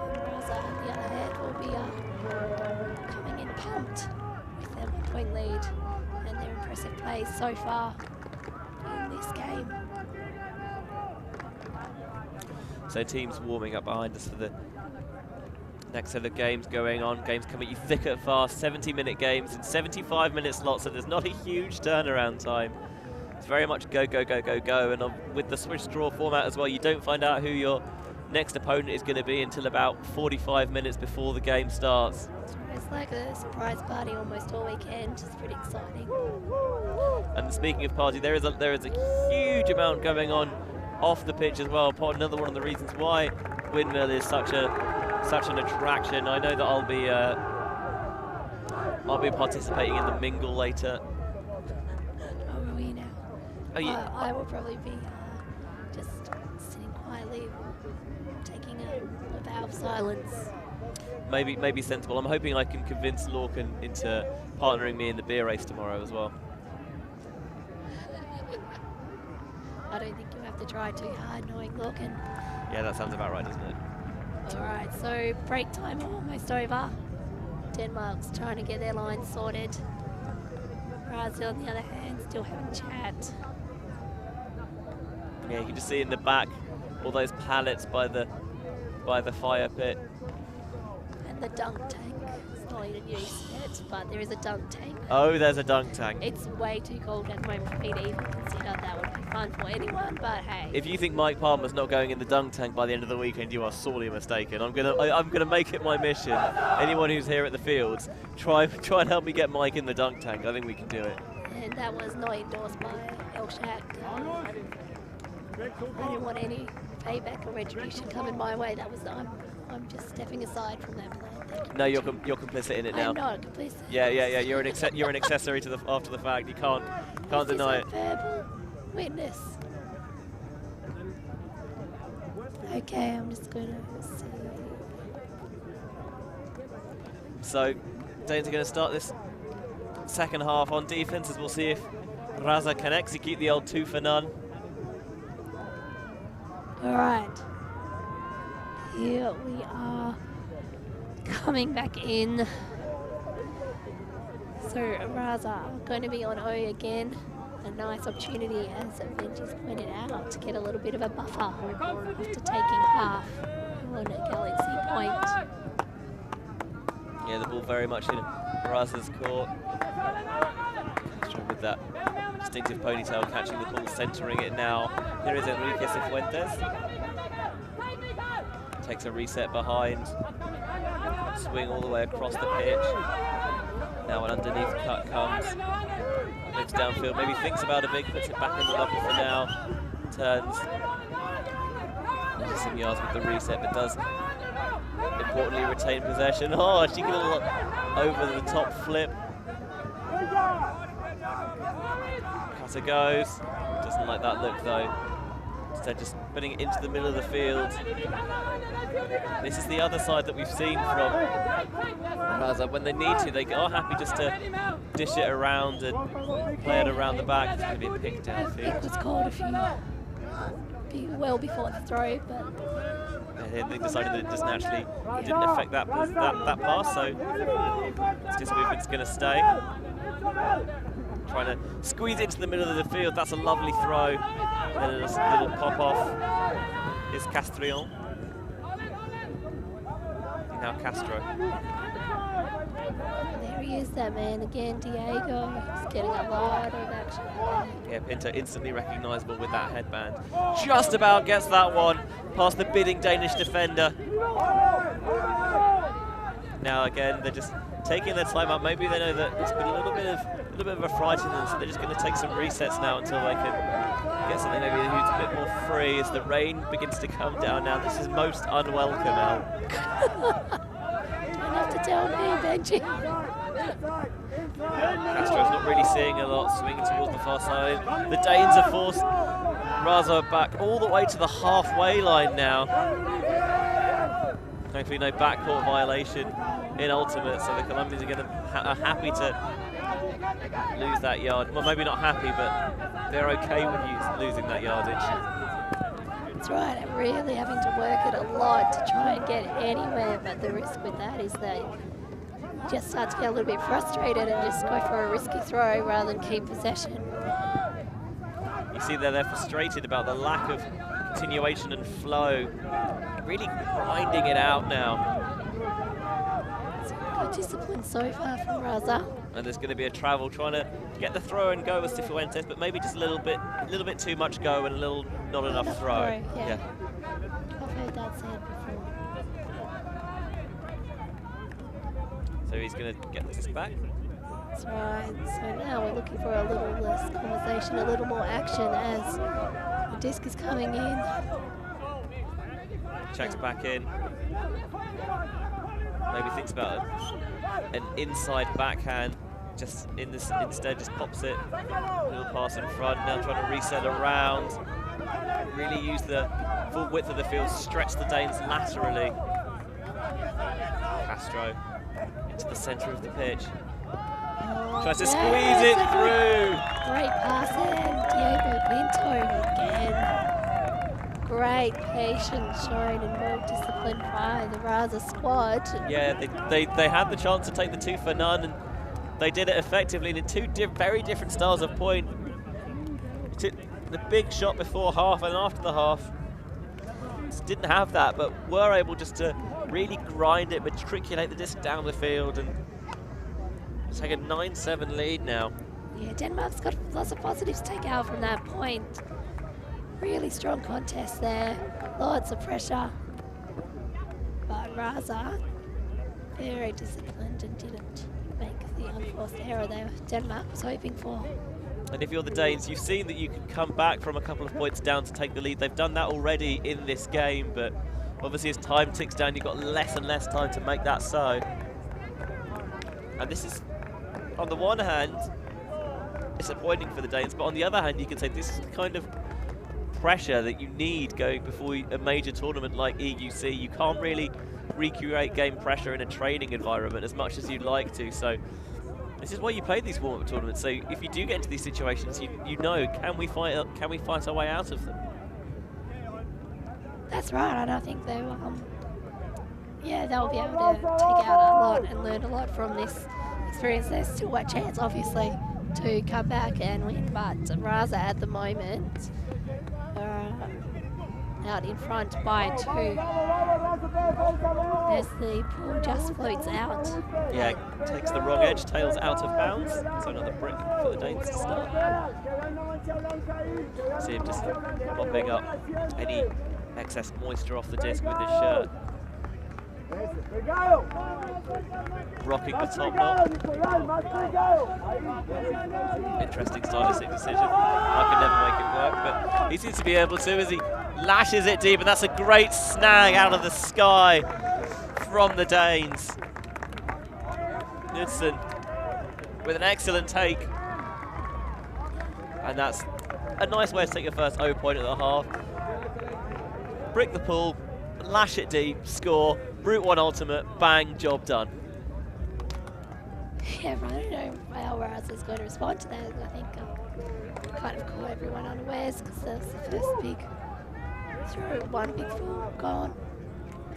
And Raza, on the other hand, will be coming in pumped with their 1 point lead and their impressive plays so far in this game. So teams warming up behind us for the next set of games going on. Games come at you thick and fast, 70-minute games in 75-minute slots, so there's not a huge turnaround time. It's very much go, go, go, go, go, and with the switch draw format as well, you don't find out who your next opponent is going to be until about 45 minutes before the game starts. It's like a surprise party almost all weekend. It's pretty exciting. And speaking of party, there is a huge amount going on off the pitch as well. Another one of the reasons why Windmill is such an attraction. I know that I'll be participating in the mingle later. Oh, are we now? Oh, yeah. I will probably be just sitting quietly, taking a vow of silence. Maybe sensible. I'm hoping I can convince Lorcan into partnering me in the beer race tomorrow as well. I don't think you have to try too hard, knowing Lorcan. Yeah, that sounds about right, doesn't it? All right, so break time almost over. Denmark's trying to get their lines sorted. Raza, on the other hand, still having chat. Yeah, you can just see in the back all those pallets by the fire pit. And the dunk tank. It's not even used yet, but there is a dunk tank. Oh, there's a dunk tank. It's way too cold at the moment for me to even consider that would be fun for anyone, but hey. If you think Mike Palmer's not going in the dunk tank by the end of the weekend, you are sorely mistaken. I'm gonna make it my mission. Anyone who's here at the fields, try and help me get Mike in the dunk tank. I think we can do it. And that was not endorsed by El Shack. I didn't want any payback or retribution coming my way. That was I'm just stepping aside from that plan. Thank you. No, you're complicit in it now. I'm not complicit. Yeah. You're an accessory to the after the fact. You can't deny it. Verbal witness. Okay, I'm just gonna see. So, Danes are going to start this second half on defense, as we'll see if Raza can execute the old 2 for none. All right. Here we are coming back in. So Raza going to be on O again. A nice opportunity, as Benji's pointed out, to get a little bit of a buffer after taking half on a Galaxy point. Yeah, the ball very much in Raza's court. Castro with that distinctive ponytail, catching the ball, centering it now. Here is Enrique Cifuentes. Takes a reset behind. Swing all the way across the pitch. Now an underneath cut comes. Looks downfield, maybe thinks about a big, puts it back in the locker for now. Turns. Loses some yards with the reset, but does importantly retain possession. Oh, she can a little over the top flip. Cutter goes. Doesn't like that look though. Instead just putting it into the middle of the field. This is the other side that we've seen from Raza. When they need to, they are happy just to dish it around and play it around the back. It's going to be a pick downfield. It was called well before the throw, but they decided that it just naturally didn't affect that pass, so this movement's going to stay. Trying to squeeze it into the middle of the field. That's a lovely throw. And then a little pop off is Castrillon. Now Castro. There he is, that man again, Diego. He's getting a lot of action. Yeah, Pinto instantly recognisable with that headband. Just about gets that one past the bidding Danish defender. Now again, they're just taking their time out. Maybe they know that it's been a little bit of a fright in them, so they're just going to take some resets now until they can get something maybe who's a bit more free as the rain begins to come down now. This is most unwelcome, Al. Don't have to tell me, Benji. Castro's not really seeing a lot, swinging towards the far side. The Danes are forced Raza back all the way to the halfway line now. Thankfully no backcourt violation in ultimate, so the Colombians are happy to lose that yard. Well, maybe not happy, but they're okay with losing that yardage. That's right, and really having to work it a lot to try and get anywhere, but the risk with that is that you just start to get a little bit frustrated and just go for a risky throw rather than keep possession. You see they're frustrated about the lack of continuation and flow, really grinding it out now. Good discipline so far from Raza. And there's going to be a travel trying to get the throw and go with Cifuentes, but maybe just a little bit too much go and not enough throw. Yeah. I've heard that said before. So he's going to get the disc back. That's right. So now we're looking for a little less conversation, a little more action as the disc is coming in. Checks back in. Maybe thinks about an inside backhand. Instead just pops it. Little pass in front. Now trying to reset around. Really use the full width of the field. Stretch the Danes laterally. Castro into the centre of the pitch. Tries to squeeze it through. Great pass in. Diego Pinto again. Great patience shown and well disciplined by the Raza squad. Yeah, they had the chance to take the 2 for none, and they did it effectively in two very different styles of point. Took the big shot before half and after the half. Just didn't have that, but were able just to really grind it, matriculate the disc down the field, and take a 9-7 lead now. Yeah, Denmark's got lots of positives to take out from that point. Really strong contest there, lots of pressure. But Raza, very disciplined and didn't make the unforced error there Denmark was hoping for. And if you're the Danes, you've seen that you can come back from a couple of points down to take the lead. They've done that already in this game, but obviously as time ticks down, you've got less and less time to make that so. And this is, on the one hand, disappointing for the Danes, but on the other hand, you can say this is the kind of pressure that you need going before a major tournament like EUC. You can't really recreate game pressure in a training environment as much as you'd like to, so this is why you play these warm-up tournaments. So if you do get into these situations, you know, can we fight our way out of them? That's right, and I think they will, they'll be able to take out a lot and learn a lot from this experience. There's still a chance, obviously, to come back and win, but Raza at the moment out in front by 2 as the pool just floats out. Yeah, takes the wrong edge, tails out of bounds, so another brick for the Danes to start. See him just mopping up any excess moisture off the disc with his shirt. Rocking the top knot. Interesting stylistic decision. I can never make it work, but he seems to be able to as he lashes it deep, and that's a great snag out of the sky from the Danes. Knudsen with an excellent take. And that's a nice way to take your first O point at the half. Brick the pool, lash it deep, score. Route 1 ultimate, bang, job done. Yeah, I don't know how Raza's going to respond to that. I think kind of caught everyone unawares because that was the first big throw, one big throw gone.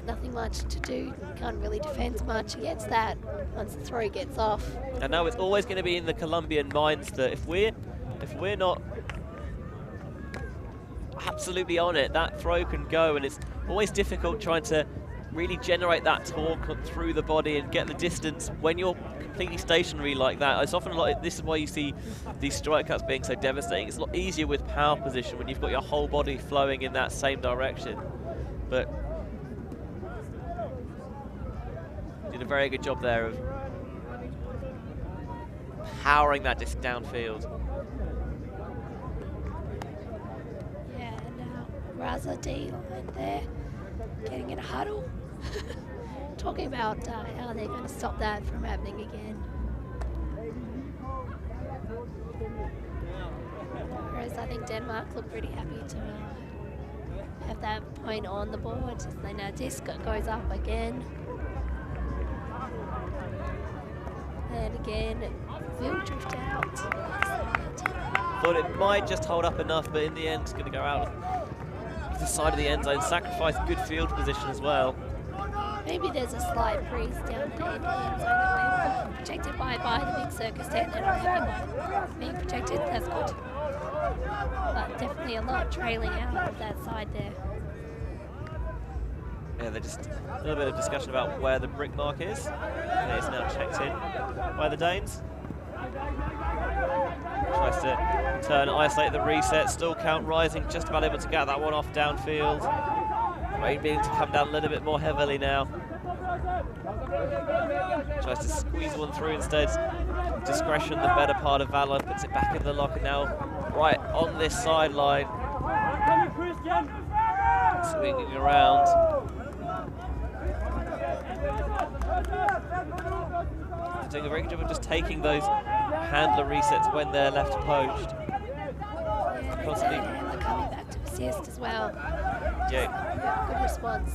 Nothing much to do. You can't really defend much against that once the throw gets off. And now it's always going to be in the Colombian minds that if we're not absolutely on it, that throw can go, and it's always difficult trying to really generate that torque through the body and get the distance when you're completely stationary like that. It's often like, this is why you see these strike cuts being so devastating. It's a lot easier with power position when you've got your whole body flowing in that same direction. But did a very good job there of powering that disc downfield. Yeah, and now Raza D line there, getting in a huddle, talking about how they're going to stop that from happening again. Whereas I think Denmark look pretty happy to have that point on the board. Then our disc goes up again. And again, it will drift out. Thought it might just hold up enough, but in the end it's going to go out to the side of the end zone. Sacrifice good field position as well. Maybe there's a slight breeze down there in the end zone that we're protected by the big circus tent. They're not happy by being protected. That's good. But definitely a lot trailing out of that side there. Yeah, they're just a little bit of discussion about where the brick mark is. And it's now checked in by the Danes. Tries to turn, isolate the reset, still count rising, just about able to get that one off downfield. Rain beginning to come down a little bit more heavily now. Tries to squeeze one through instead. Discretion, the better part of valor, puts it back in the locker now, right on this sideline. Swinging around. Doing a very good job of just taking those handler resets when they're left poached. Yeah, constantly coming back to assist as well. Yeah. Good response.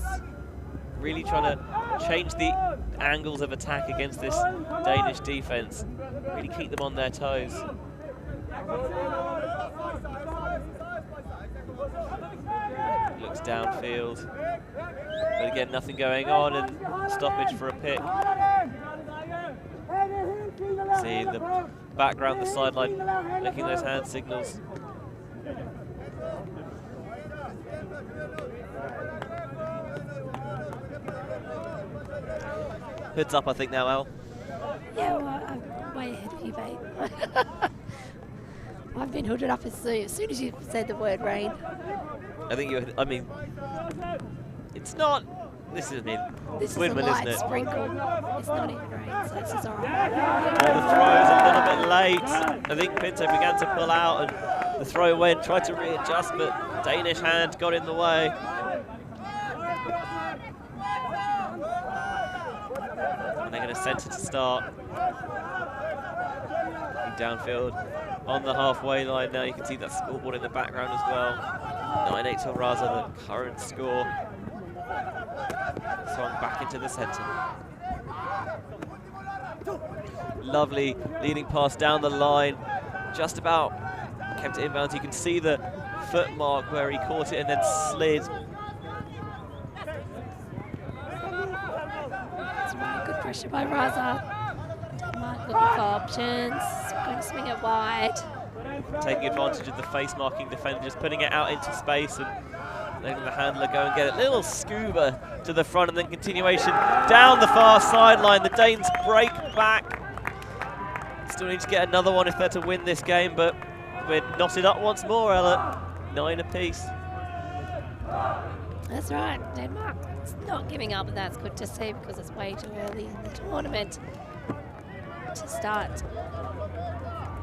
Really trying to change the angles of attack against this Danish defense. Really keep them on their toes. Looks downfield. But again, nothing going on, and stoppage for a pick. See in the background, the sideline, making those hand signals. Hood's up, I think, now, Al. Yeah, well, I'm way ahead of you, babe. I've been hooded up as soon as you said the word rain. I think I mean, it's not. This is Windmill, isn't it? Sprinkle. It's not even rain, so this is all right. The throw's a little bit late. I think Pinto began to pull out, and the throw went, tried to readjust, but Danish hand got in the way. And they're going to centre to start. Downfield on the halfway line now. You can see that scoreboard in the background as well. 9-8 to Raza, the current score. Swung back into the centre. Lovely leading pass down the line. Just about kept it inbounds. You can see the foot mark where he caught it and then slid. That's really good pressure by Raza. Denmark looking for options. Going to swing it wide. Taking advantage of the face marking defender, just putting it out into space and letting the handler go and get it. Little scuba to the front and then continuation down the far sideline. The Danes break back. Still need to get another one if they're to win this game, but we're knotted up once more, Ella. 9 apiece. That's right, Denmark. It's not giving up, and that's good to see because it's way too early in the tournament to start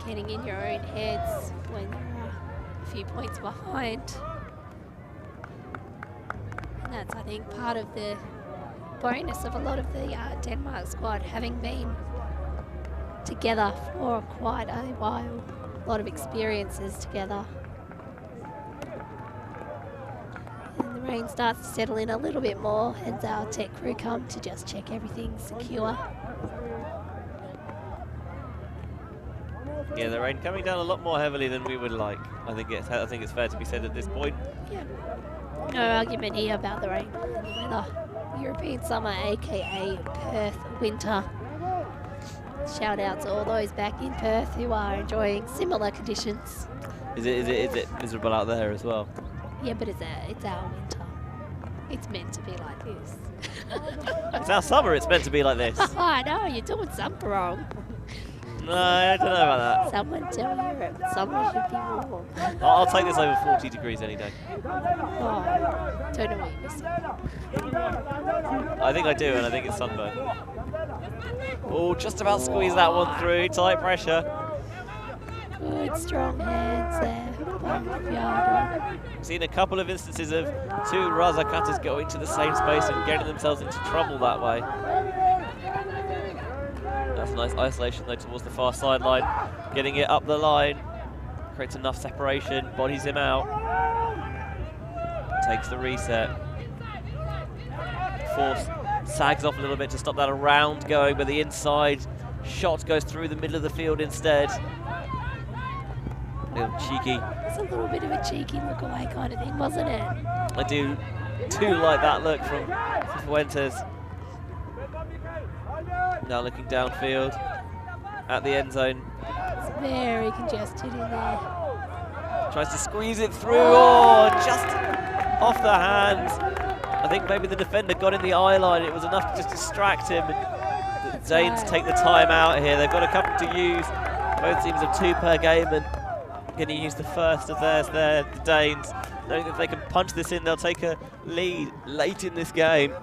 getting in your own heads when you're a few points behind. And that's, I think, part of the bonus of a lot of the Denmark squad having been together for quite a while. A lot of experiences together. And the rain starts to settle in a little bit more, and our tech crew come to just check everything's secure. Yeah, the rain coming down a lot more heavily than we would like. I think it's fair to be said at this point. Yeah. No argument here about the rain and the weather. European summer, aka Perth winter. Shout out to all those back in Perth who are enjoying similar conditions. Is it miserable out there as well? Yeah, but it's our winter. It's meant to be like this. It's our summer, it's meant to be like this. Oh, I know, you're doing something wrong. No, I don't know about that. Someone tell you someone should be warm. I'll take this over 40 degrees any day. Oh, don't know what you're missing. I think I do, and I think it's sunburn. Oh, just about squeeze that one through. Tight pressure. Good, strong hands there. Fiona. Seen a couple of instances of two Raza cutters go into the same space and getting themselves into trouble that way. That's a nice isolation though towards the far sideline. Getting it up the line. Creates enough separation. Bodies him out. Takes the reset. Force sags off a little bit to stop that around going, but the inside shot goes through the middle of the field instead. A little cheeky. It's a little bit of a cheeky look away kind of thing, wasn't it? I do like that look from Fuentes. Now looking downfield at the end zone. It's very congested in there. Tries to squeeze it through. Oh, just off the hands. I think maybe the defender got in the eye line. It was enough to just distract him. The Danes take the time out here. They've got a couple to use. Both teams have 2 per game and going to use the first of theirs there, the Danes. Knowing that if they can punch this in, they'll take a lead late in this game.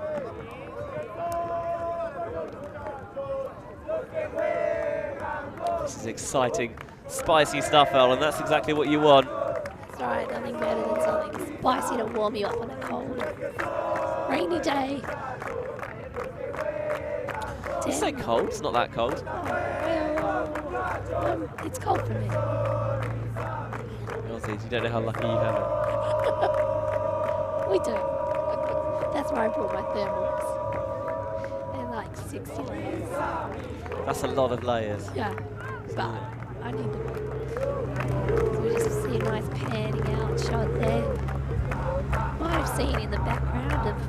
This is exciting, spicy stuff, El, and that's exactly what you want. That's right, nothing better than something spicy to warm you up on a cold, rainy day. It's so cold, it's not that cold. Well, it's cold for me. You don't know how lucky you have We do. That's why I brought my thermals. They're like 60 layers. it. That's a lot of layers. Yeah, but I need them. So we just see a nice panning out shot there. Might have seen in the background of a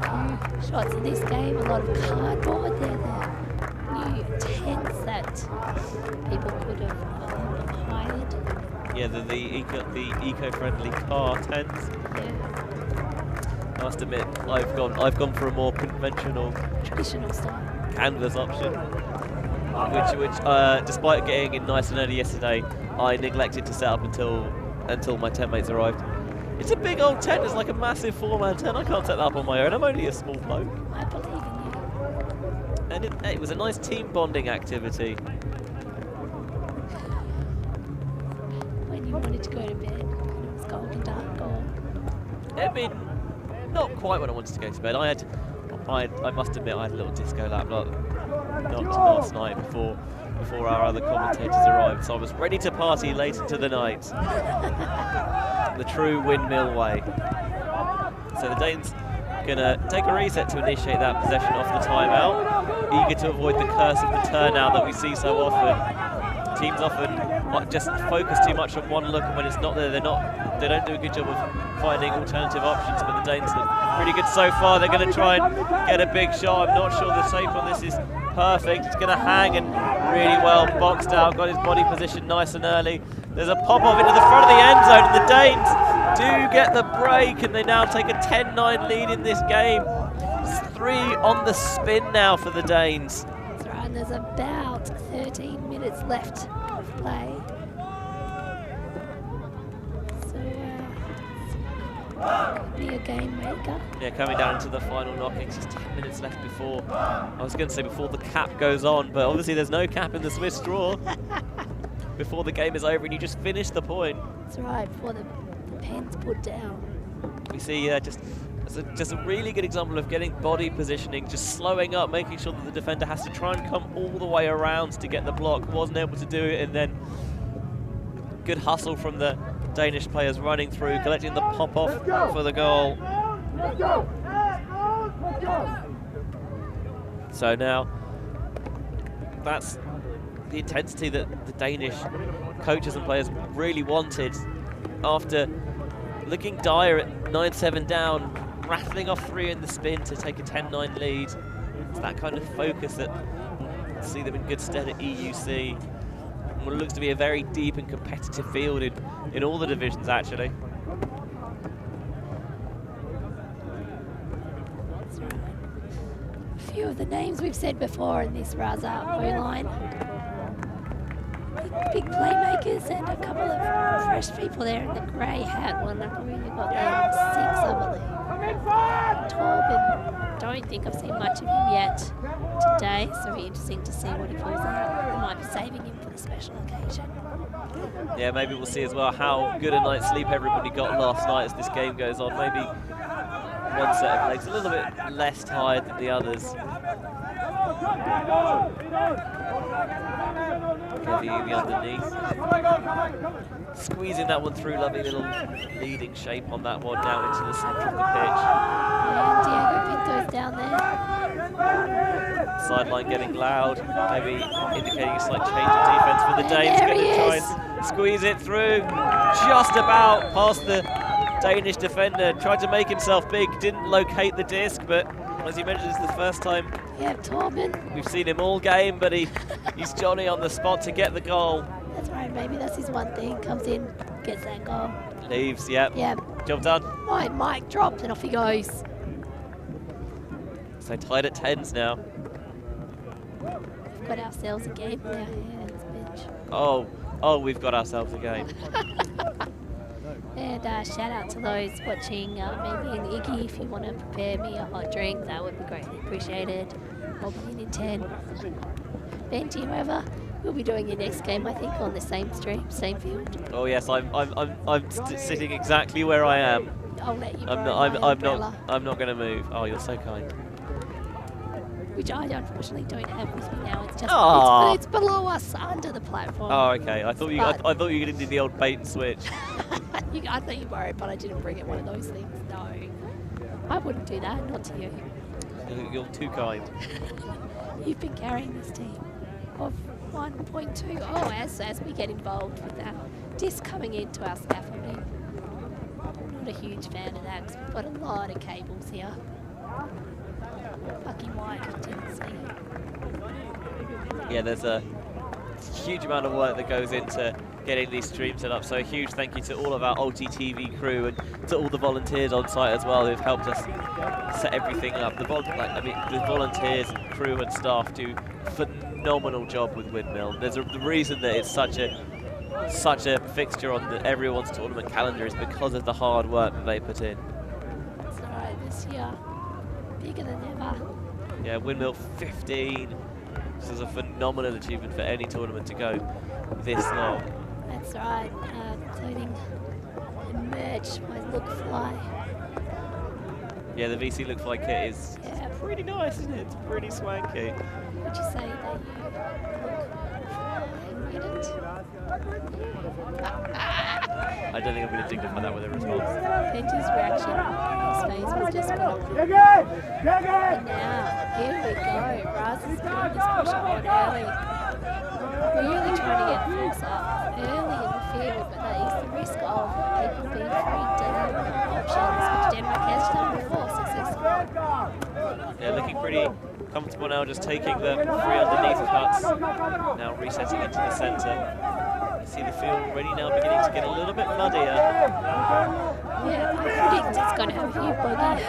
few shots of this game, a lot of cardboard there, the new tents that people could have hired. Yeah, the eco-friendly car tents. Yeah, I must admit, I've gone for a more conventional traditional style. canvas option, which despite getting in nice and early yesterday, I neglected to set up until my tent mates arrived. It's a big old tent. It's like a massive 4-man tent. I can't set that up on my own. I'm only a small bloke. I believe in you. And it was a nice team bonding activity. When you wanted to go to bed, and it was golden dark, or I mean, not quite when I wanted to go to bed. I must admit, I had a little disco lap knocked last night before our other commentators arrived, so I was ready to party late into the night. The true Windmill way. So the Danes gonna take a reset to initiate that possession off the timeout, eager to avoid the curse of the turnout that we see so often. Teams often just focus too much on one look, and when it's not there, they don't do a good job of finding alternative options. But the Danes are pretty good so far. They're going to try and get a big shot. I'm not sure the shape on this is perfect. It's going to hang and really well boxed out. Got his body positioned nice and early. There's a pop off into the front of the end zone, and the Danes do get the break, and they now take a 10-9 lead in this game. It's 3 on the spin now for the Danes. that's right, and there's about 13 minutes left of play. So, could be a game maker. Yeah, coming down into the final knocking, just 10 minutes left before, I was going to say before the cap goes on, but obviously there's no cap in the Swiss draw. Before the game is over and you just finish the point. That's right, before the pen's put down. We see just a really good example of getting body positioning, just slowing up, making sure that the defender has to try and come all the way around to get the block, wasn't able to do it, and then good hustle from the Danish players running through, collecting the pop-off for the goal. So now, that's the intensity that the Danish coaches and players really wanted after looking dire at 9-7 down, rattling off 3 in the spin to take a 10-9 lead. It's that kind of focus that will see them in good stead at EUC. And what looks to be a very deep and competitive field in all the divisions, actually. few of the names we've said before in this Raza O-line. Big playmakers and a couple of fresh people there in the grey hat one. I've really got them 6, I believe. Torben, don't think I've seen much of him yet today, so it'll be interesting to see what he pulls out. I might be saving him for the special occasion. Yeah, maybe we'll see as well how good a night's sleep everybody got last night as this game goes on. Maybe one set of legs a little bit less tired than the others. Getting the underneath. Squeezing that one through, lovely little leading shape on that one now into the centre of the pitch. And Diego Pinto's down there. Sideline getting loud, maybe indicating a slight change of defence for the Danes. Going to try and squeeze it through, just about past the Danish defender. Tried to make himself big, didn't locate the disc, but as you mentioned, it's the first time Torben. we've seen him all game, but he's Johnny on the spot to get the goal. That's right, maybe that's his one thing. Comes in, gets that goal. Leaves, yep. Job done. Right, Mike dropped and off he goes. So tied at 10s now. We've got ourselves a game now, hands bench. Oh, we've got ourselves a game. And shout out to those watching, maybe in Iggy, if you want to prepare me a hot drink, that would be greatly appreciated. I'll be in 10. Ben, do you ever? We'll be doing your next game, I think, on the same stream, same field. Oh yes, I'm sitting exactly where I am. I'll let you. I'm not going to move. Oh, you're so kind. Which I unfortunately don't have with me now. It's just it's below us, under the platform. Oh, okay. I thought you were going to do the old bait and switch. I thought you borrowed, but I didn't bring it. One of those things. No, I wouldn't do that. Not to you. You're too kind. You've been carrying this team of 1.2. Oh, as we get involved with that disc coming into our scaffolding. Not a huge fan of that because we've got a lot of cables here. Lucky Mike didn't see. Yeah, there's a huge amount of work that goes into getting these streams set up. So a huge thank you to all of our Ulti TV crew and to all the volunteers on site as well who've helped us set everything up. The volunteers, crew and staff do a phenomenal job with Windmill. There's the reason that it's such a fixture on everyone's tournament calendar is because of the hard work that they put in. That's right, this year, bigger than ever. Yeah, Windmill 15. This is a phenomenal achievement for any tournament to go this long. That's right, including the merch by Lookfly. Yeah, the VC Lookfly kit is pretty nice, isn't it? It's pretty swanky. Would you say that you look I don't think I'm going to dignify that with a response. Penty's reaction on his face was just gone. And now, here we go. Raza's putting this push on early. Really trying to get things up early in the field, but that is the risk of people being free dead options, which Denmark has done before successfully. Yeah, looking pretty comfortable now, just taking the free underneath cuts. Now resetting into the centre. See the field already now beginning to get a little bit muddier. Yeah, I predict it's going to have a few boggy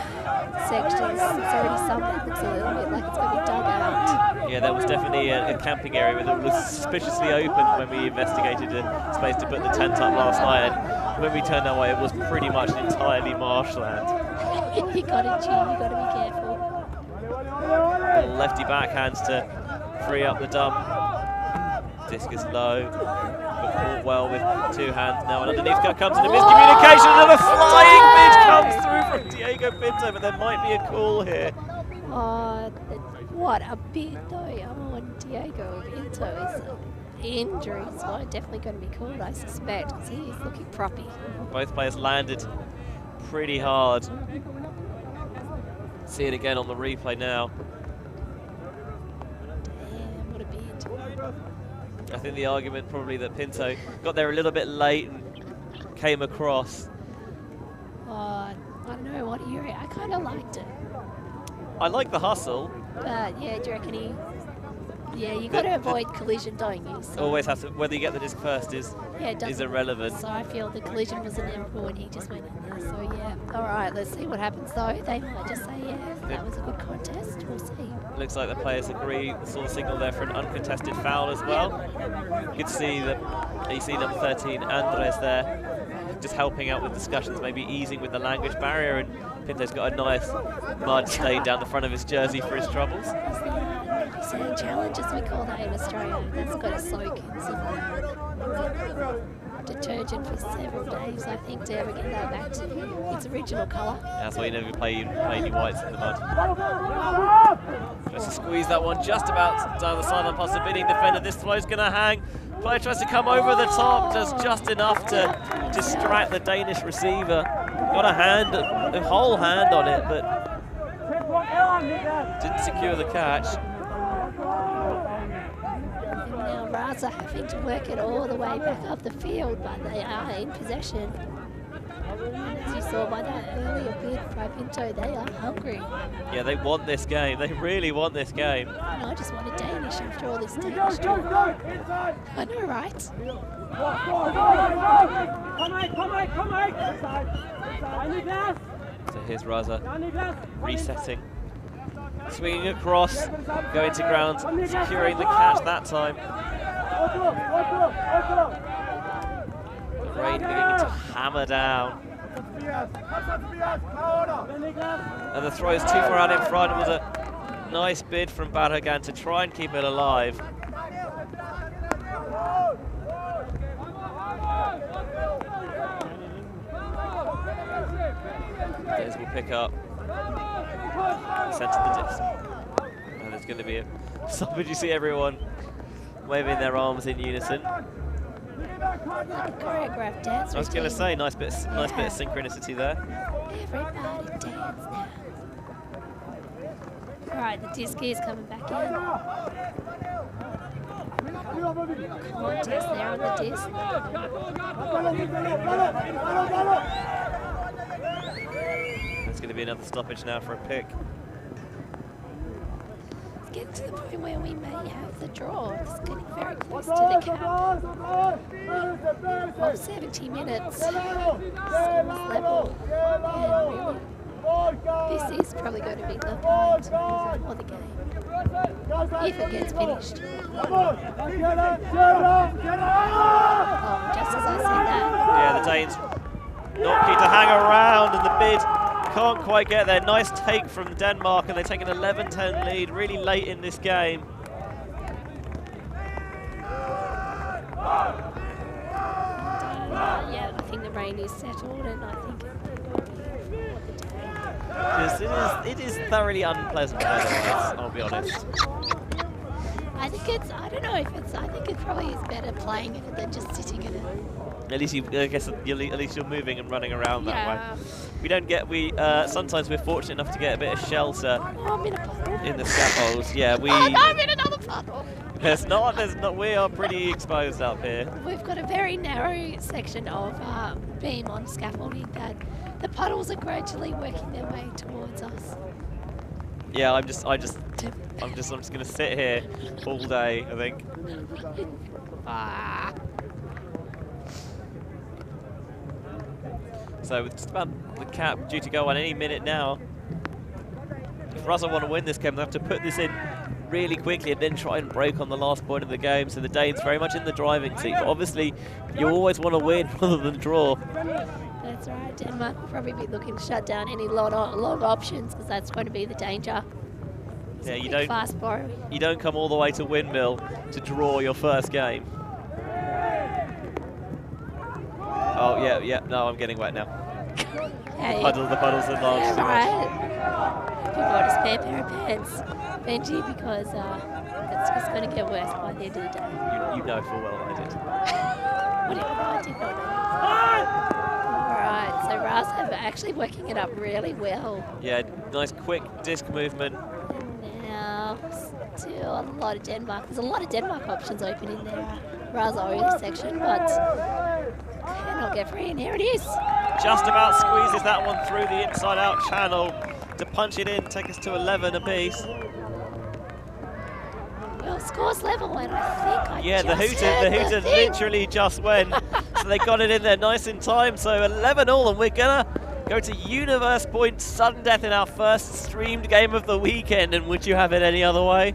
sections. It's already some that looks a little bit like it's going to be dug out. Yeah, that was definitely a camping area that was suspiciously open when we investigated a space to put the tent up last night. And when we turned our way, it was pretty much entirely marshland. You got to cheat, you got to be careful. Lefty backhands to free up the dump. Disc is low, but caught well with two hands now. And underneath comes in a miscommunication, and a flying mid comes through from Diego Pinto, but there might be a call here. Oh, what a bit though. On Diego Pinto's injury, so definitely going to be called, I suspect, because he is looking proppy. Both players landed pretty hard. See it again on the replay now. Damn, what a bit. I think the argument probably that Pinto got there a little bit late and came across. Oh, I don't know, what do you reckon? I kind of liked it. I like the hustle. But yeah, do you reckon he... Yeah, you got to avoid collision, don't you? So always have to, whether you get the disc first is irrelevant. So I feel the collision was inevitable and he just went in there. So yeah, all right, let's see what happens though. They might just say, yeah, that was a good contest. We'll see. Looks like the players agree. Saw the signal there for an uncontested foul as well. Good to see that you see number 13, Andres, there, just helping out with discussions, maybe easing with the language barrier. And Pinto's got a nice mud stain down the front of his jersey for his troubles. Sand challenge, as we call that in Australia. That's got to soak in some detergent for several days, I think, to ever get that back to its original colour. That's why you never play any whites in the mud. Tries to squeeze that one just about down the sideline past the bidding defender. This throw's going to hang. Player tries to come over the top, does just enough to distract the Danish receiver. Got a whole hand on it, but didn't secure the catch. Now Raza having to work it all the way back up the field, but they are in possession. And as you saw by that earlier bid by Pinto, they are hungry. Yeah, they want this game. They really want this game. And I just want a Danish after all this Danish talk. I know, right? So here's Raza resetting. Swinging across, going to ground, securing the catch that time. The rain beginning to hammer down. And the throw is too far out in front. It was a nice bid from Barragan to try and keep it alive. Danes will pick up. Sent to the disc. And there's going to be a stoppage. You see everyone waving their arms in unison. Like a choreographed dance. I was going to say, nice bit of synchronicity there. Everybody dance now. Alright, the disc is coming back in. Contest there on the disc. There's going to be another stoppage now for a pick. It's getting to the point where we may have the draw. It's getting very close to the cap of 70 minutes. Scores level. And really, this is probably going to be the point of the game. If it gets finished. Oh, just as I said that. Yeah, the Danes not keen to hang around, and the bid can't quite get there. Nice take from Denmark, and they take an 11-10 lead really late in this game. Yeah, I think the rain is settled, and I think it will be for the day. It is thoroughly unpleasant weather, I'll be honest. I think it's, I don't know if it's, I think it probably is better playing in it than just sitting in it. At least I guess at least you're moving and running around that way. We don't get, sometimes we're fortunate enough to get a bit of shelter in the scaffolds. Yeah, we. Oh no, I'm in another puddle. There's not. We are pretty exposed up here. We've got a very narrow section of beam on scaffolding that the puddles are gradually working their way towards us. Yeah, I'm just gonna sit here all day, I think. So it's just about the cap due to go on any minute now. If Raza want to win this game, they have to put this in really quickly and then try and break on the last point of the game. So the Danes very much in the driving seat. But obviously, you always want to win rather than draw. That's right. Denmark will probably be looking to shut down any long options, because that's going to be the danger. Yeah, you don't come all the way to Windmill to draw your first game. Oh yeah, no, I'm getting wet now. Hey. The puddles are large too much. Right. People got a spare pair of pants, Benji, because it's just going to get worse by the end of the day. You know full well I did. Whatever, I did not know. Alright, so Raza are actually working it up really well. Yeah, nice quick disc movement. And now, still a lot of Denmark. There's a lot of Denmark options open in their Raza early section, but cannot get free, and here it is. Just about squeezes that one through the inside-out channel to punch it in, take us to 11 apiece. Well, scores level, and I think the hooter literally just went. So they got it in there nice in time. So 11 all, and we're gonna go to Universe Point, sudden death in our first streamed game of the weekend, and would you have it any other way?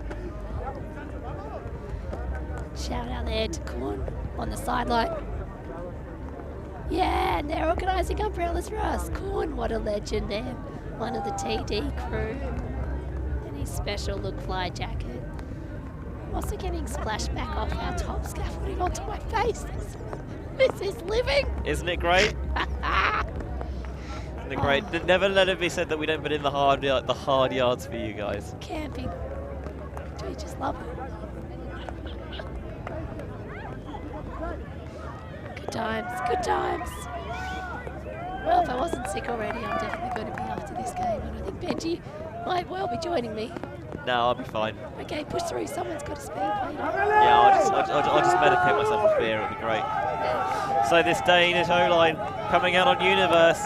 Shout out there to Corn on the sideline. Yeah, and they're organising umbrellas for us. Corn, what a legend there. One of the TD crew. And his special Lookfly jacket. I'm also getting splashed back off our top scaffolding onto my face. This is living. Isn't it great? Isn't it great? Never let it be said that we don't put in the hard yards for you guys. Camping. Do you just love it? Good times, good times. Well, if I wasn't sick already, I'm definitely going to be after this game. And I think Benji might well be joining me. No, I'll be fine. Okay, push through. Someone's got a speed plate. Yeah, I'll just medicate myself with beer. It'll be great. So this Danish O-line coming out on Universe.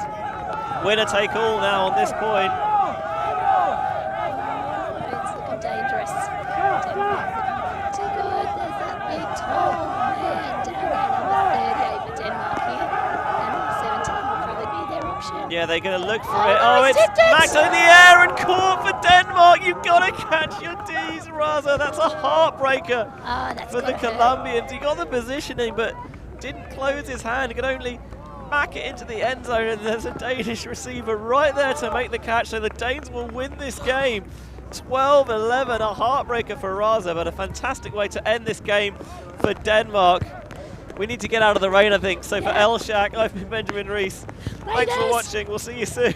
Winner take all now on this point. It's looking dangerous. Denmark looking too good. There's that big tall man down there, number 38 for Denmark here. And number 17 will probably be their option. Yeah, they're going to look for it. No, Oh, it's smacked in the air and caught for Denmark. You've got to catch your D's, Raza. That's a heartbreaker for the Colombians. He got the positioning, but didn't close his hand. He could only back it into the end zone, and there's a Danish receiver right there to make the catch. So the Danes will win this game. 12-11, a heartbreaker for Raza, but a fantastic way to end this game for Denmark. We need to get out of the rain, I think. So for El Shak, I've been Benjamin Reese. Thanks for watching. We'll see you soon.